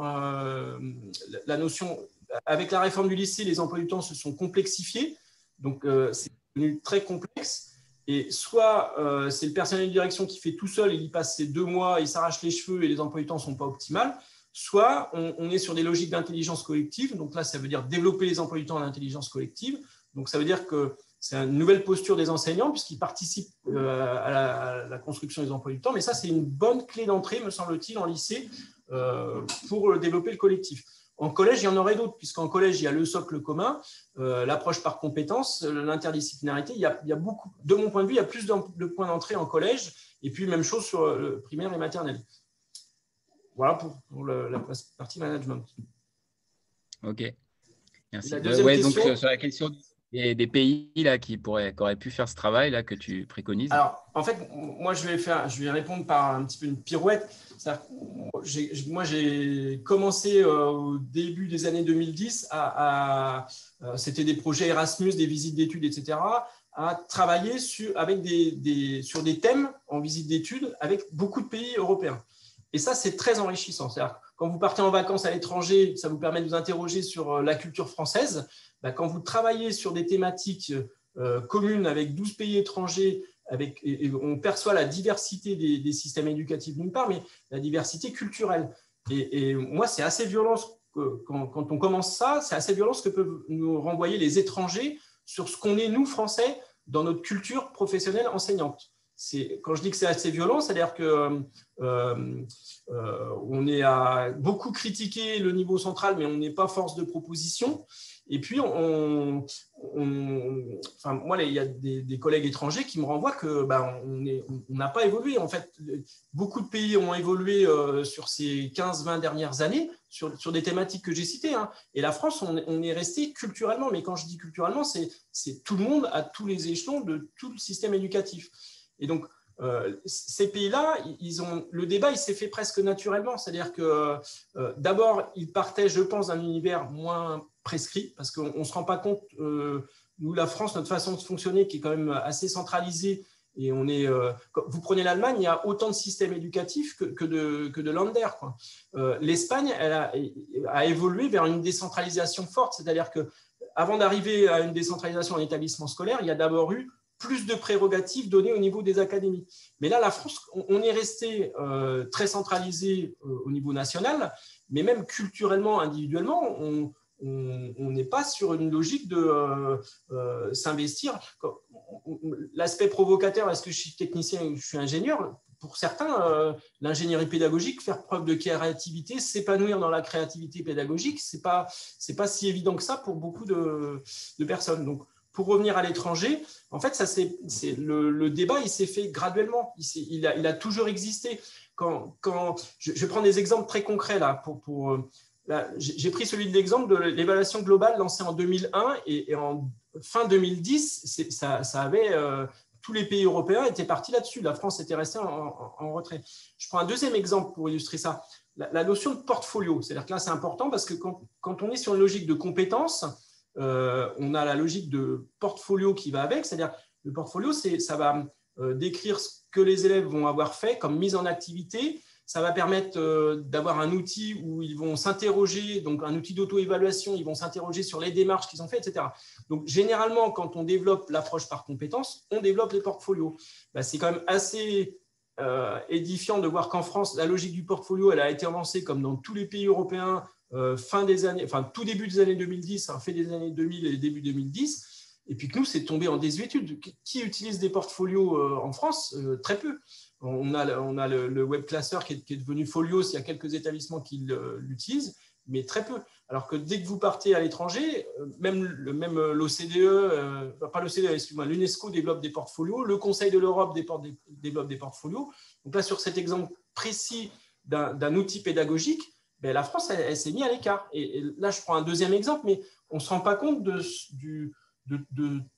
La notion, avec la réforme du lycée, les emplois du temps se sont complexifiés. Donc, c'est devenu très complexe. Et soit c'est le personnel de direction qui fait tout seul, il y passe ses 2 mois, il s'arrache les cheveux et les emplois du temps ne sont pas optimales. Soit on est sur des logiques d'intelligence collective. Donc là, ça veut dire développer les emplois du temps en intelligence collective. Donc, ça veut dire que c'est une nouvelle posture des enseignants puisqu'ils participent à la construction des emplois du temps. Mais ça, c'est une bonne clé d'entrée, me semble-t-il, en lycée pour développer le collectif. En collège, il y en aurait d'autres, puisqu'en collège, il y a le socle commun, l'approche par compétences, l'interdisciplinarité. Il y a beaucoup, de mon point de vue, il y a plus de points d'entrée en collège, et puis même chose sur le primaire et maternelle. Voilà pour la partie management. Ok, merci. La deuxième Donc question. sur la question des pays là, qui auraient pu faire ce travail là, que tu préconises. Alors, en fait, moi, je vais répondre par un petit peu une pirouette. Moi, j'ai commencé au début des années 2010 c'était des projets Erasmus, des visites d'études, etc., à travailler sur des thèmes en visite d'études avec beaucoup de pays européens. Et ça, c'est très enrichissant. C'est-à-dire, quand vous partez en vacances à l'étranger, ça vous permet de vous interroger sur la culture française. Quand vous travaillez sur des thématiques communes avec 12 pays étrangers, et on perçoit la diversité des systèmes éducatifs d'une part, mais la diversité culturelle. Et moi, c'est assez violent quand on commence ça, c'est assez violent ce que peuvent nous renvoyer les étrangers sur ce qu'on est, nous, Français, dans notre culture professionnelle enseignante. Quand je dis que c'est assez violent, c'est-à-dire que on est à beaucoup critiquer le niveau central, mais on n'est pas force de proposition. Et puis, moi, il y a des collègues étrangers qui me renvoient que on n'a pas évolué. En fait, beaucoup de pays ont évolué sur ces 15-20 dernières années sur des thématiques que j'ai citées. Hein. Et la France, on est resté culturellement. Mais quand je dis culturellement, c'est tout le monde à tous les échelons de tout le système éducatif. Et donc, ces pays-là, le débat, il s'est fait presque naturellement. C'est-à-dire que d'abord, ils partaient, je pense, d'un univers moins prescrit, parce qu'on ne se rend pas compte, nous, la France, notre façon de fonctionner, qui est quand même assez centralisée, et vous prenez l'Allemagne, il y a autant de systèmes éducatifs que de Länder, quoi. L'Espagne, elle a évolué vers une décentralisation forte, c'est-à-dire que avant d'arriver à une décentralisation en établissement scolaire, il y a d'abord eu plus de prérogatives données au niveau des académies. Mais là, la France, on est resté très centralisé au niveau national, mais même culturellement, individuellement, on n'est pas sur une logique de s'investir. L'aspect provocateur, est-ce que je suis technicien ou je suis ingénieur? Pour certains, l'ingénierie pédagogique, faire preuve de créativité, s'épanouir dans la créativité pédagogique, c'est pas si évident que ça pour beaucoup de personnes. Donc, pour revenir à l'étranger, en fait, le débat, il s'est fait graduellement. Il a toujours existé. Je prends des exemples très concrets là. J'ai pris celui de l'exemple de l'évaluation globale lancée en 2001 et en fin 2010, ça avait tous les pays européens étaient partis là-dessus. La France était restée en retrait. Je prends un deuxième exemple pour illustrer ça. La notion de portfolio. C'est-à-dire que là, c'est important parce que quand on est sur une logique de compétences, on a la logique de portfolio qui va avec, c'est-à-dire le portfolio, ça va décrire ce que les élèves vont avoir fait comme mise en activité, ça va permettre d'avoir un outil où ils vont s'interroger, donc un outil d'auto-évaluation, ils vont s'interroger sur les démarches qu'ils ont faites, etc. Donc généralement, quand on développe l'approche par compétences, on développe les portfolios. C'est quand même assez édifiant de voir qu'en France, la logique du portfolio, elle a été lancée comme dans tous les pays européens, tout début des années 2010, fin des années 2000 et début 2010, et puis que nous, c'est tombé en désuétude. Qui utilise des portfolios en France? Très peu. On a le web classeur qui est devenu Folios, il y a quelques établissements qui l'utilisent, mais très peu. Alors que dès que vous partez à l'étranger, même l'OCDE, pas l'OCDE, excuse-moi, l'UNESCO développe des portfolios, le Conseil de l'Europe développe des portfolios. Donc là, sur cet exemple précis d'un outil pédagogique, la France, elle s'est mise à l'écart. Et là, je prends un deuxième exemple, mais on ne se rend pas compte de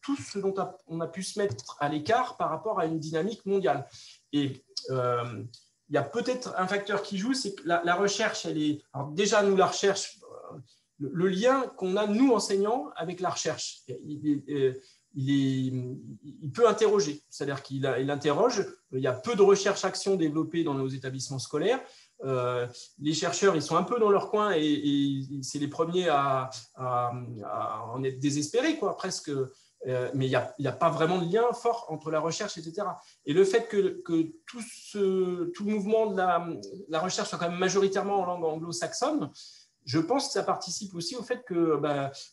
tout ce dont on a pu se mettre à l'écart par rapport à une dynamique mondiale. Et il y a peut-être un facteur qui joue, c'est que la recherche, elle est… Alors déjà, nous, la recherche, le lien qu'on a, nous, enseignants, avec la recherche, il peut interroger. C'est-à-dire qu'il interroge. Il y a peu de recherche-action développée dans nos établissements scolaires. Les chercheurs, ils sont un peu dans leur coin et c'est les premiers à en être désespérés, quoi, presque. Mais il n'y a pas vraiment de lien fort entre la recherche, etc. Et le fait que tout le mouvement de la recherche soit quand même majoritairement en langue anglo-saxonne, je pense que ça participe aussi au fait que,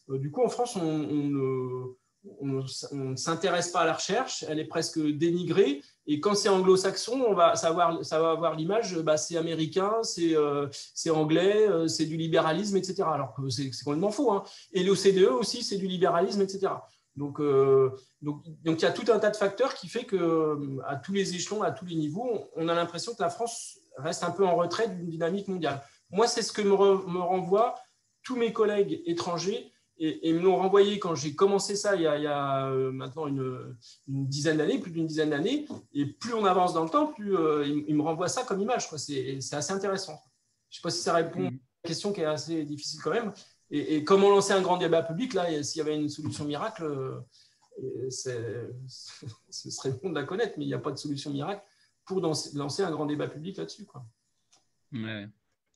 du coup, en France, on on ne s'intéresse pas à la recherche, elle est presque dénigrée. Et quand c'est anglo-saxon, ça va avoir l'image, c'est américain, c'est anglais, c'est du libéralisme, etc. Alors que c'est complètement faux, hein. Et l'OCDE aussi, c'est du libéralisme, etc. Donc, il y a tout un tas de facteurs qui fait qu'à tous les échelons, à tous les niveaux, on a l'impression que la France reste un peu en retrait d'une dynamique mondiale. Moi, c'est ce que me renvoient tous mes collègues étrangers et me l'ont renvoyé quand j'ai commencé ça il y a maintenant une dizaine d'années, plus d'une dizaine d'années. Et plus on avance dans le temps, plus ils me renvoient ça comme image. C'est assez intéressant. Je ne sais pas si ça répond à la question qui est assez difficile quand même. Et comment lancer un grand débat public, là, s'il y avait une solution miracle, ce serait bon de la connaître, mais il n'y a pas de solution miracle pour lancer un grand débat public là-dessus, quoi. Ouais.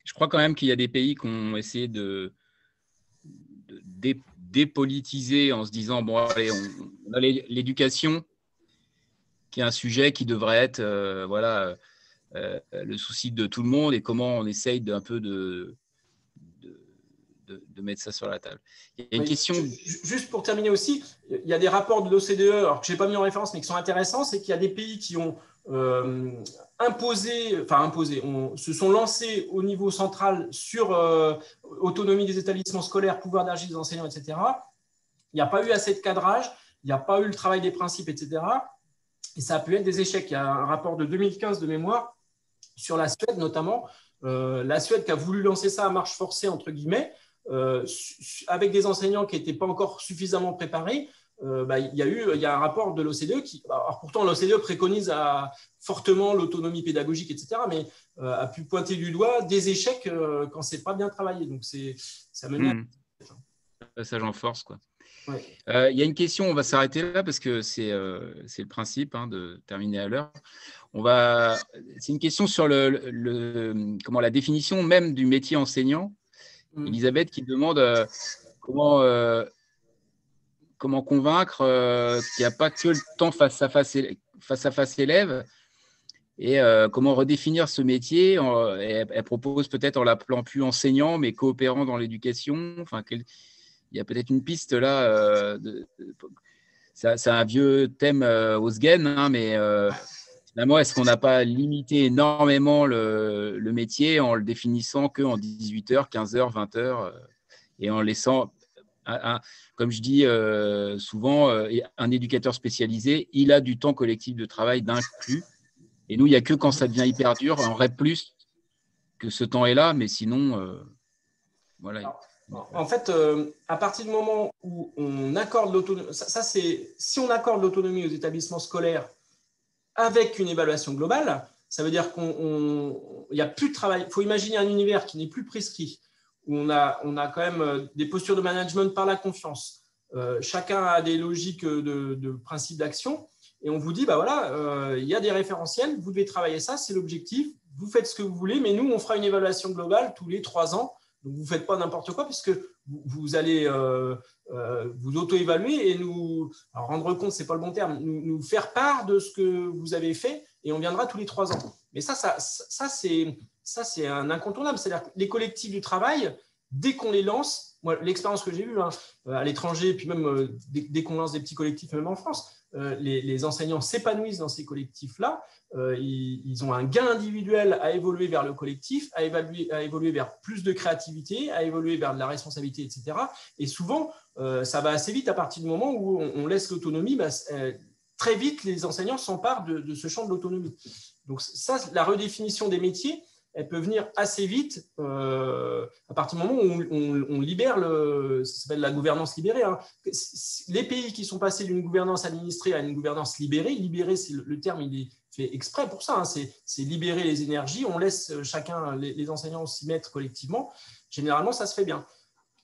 Je crois quand même qu'il y a des pays qui ont essayé de dépolitiser en se disant, bon, allez, on a l'éducation, qui est un sujet qui devrait être le souci de tout le monde, et comment on essaye d'un peu de mettre ça sur la table. Il y a une question. Juste pour terminer aussi, il y a des rapports de l'OCDE, alors que je n'ai pas mis en référence, mais qui sont intéressants, c'est qu'il y a des pays qui ont se sont lancés au niveau central sur autonomie des établissements scolaires, pouvoir d'agir des enseignants, etc. Il n'y a pas eu assez de cadrage, il n'y a pas eu le travail des principes, etc. Et ça a pu être des échecs. Il y a un rapport de 2015 de mémoire sur la Suède notamment. La Suède qui a voulu lancer ça à marche forcée, entre guillemets, avec des enseignants qui n'étaient pas encore suffisamment préparés. Il y a un rapport de l'OCDE qui, alors pourtant l'OCDE préconise fortement l'autonomie pédagogique, etc., mais a pu pointer du doigt des échecs quand c'est pas bien travaillé. Donc ça menait à... Passage en force, quoi. Ouais. Y a une question, on va s'arrêter là parce que c'est le principe, hein, de terminer à l'heure. C'est une question sur la définition même du métier enseignant. Elisabeth qui demande comment convaincre qu'il n'y a pas que le temps face à face élève, et comment redéfinir ce métier. Elle propose peut-être en l'appelant plus enseignant, mais coopérant dans l'éducation. Enfin, il y a peut-être une piste là. C'est un vieux thème au SGEN, hein, mais finalement, est-ce qu'on n'a pas limité énormément le métier en le définissant qu'en 18h, 15h, 20h, et en laissant, comme je dis souvent, un éducateur spécialisé, il a du temps collectif de travail d'inclus. Et nous, il n'y a que quand ça devient hyper dur, en REP+, que ce temps est là, mais sinon, voilà. En fait, à partir du moment où on accorde l'autonomie, si on accorde l'autonomie aux établissements scolaires avec une évaluation globale, ça veut dire qu'il n'y a plus de travail. Il faut imaginer un univers qui n'est plus prescrit, où on a quand même des postures de management par la confiance. Chacun a des logiques de principe d'action, et on vous dit, il y a des référentiels, vous devez travailler ça, c'est l'objectif, vous faites ce que vous voulez, mais nous, on fera une évaluation globale tous les 3 ans. Donc, vous ne faites pas n'importe quoi, puisque vous allez vous auto-évaluer et rendre compte, ce n'est pas le bon terme, nous faire part de ce que vous avez fait, et on viendra tous les 3 ans. Mais ça c'est un incontournable. C'est-à-dire que les collectifs du travail, dès qu'on les lance, moi, l'expérience que j'ai eue à l'étranger, puis même dès qu'on lance des petits collectifs, même en France, les enseignants s'épanouissent dans ces collectifs-là. Ils ont un gain individuel à évoluer vers le collectif, à évoluer vers plus de créativité, à évoluer vers de la responsabilité, etc. Et souvent, ça va assez vite à partir du moment où on laisse l'autonomie. Très vite, les enseignants s'emparent de ce champ de l'autonomie. Donc ça, la redéfinition des métiers, elle peut venir assez vite à partir du moment où on libère ça s'appelle la gouvernance libérée. Hein. Les pays qui sont passés d'une gouvernance administrée à une gouvernance libérée, c'est le terme, il est fait exprès pour ça, hein. C'est libérer les énergies, on laisse chacun, les enseignants s'y mettre collectivement. Généralement, ça se fait bien.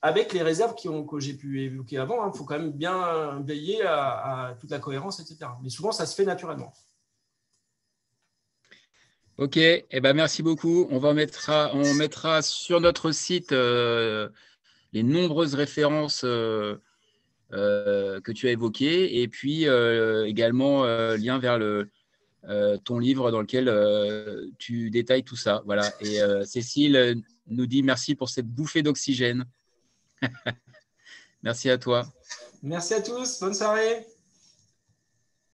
Avec les réserves que j'ai pu évoquer avant, il faut quand même bien veiller à toute la cohérence, etc. Mais souvent, ça se fait naturellement. Ok, merci beaucoup. On mettra sur notre site les nombreuses références que tu as évoquées, et puis également lien vers ton livre dans lequel tu détailles tout ça. Voilà. Et Cécile nous dit merci pour cette bouffée d'oxygène. Merci à toi. Merci à tous. Bonne soirée.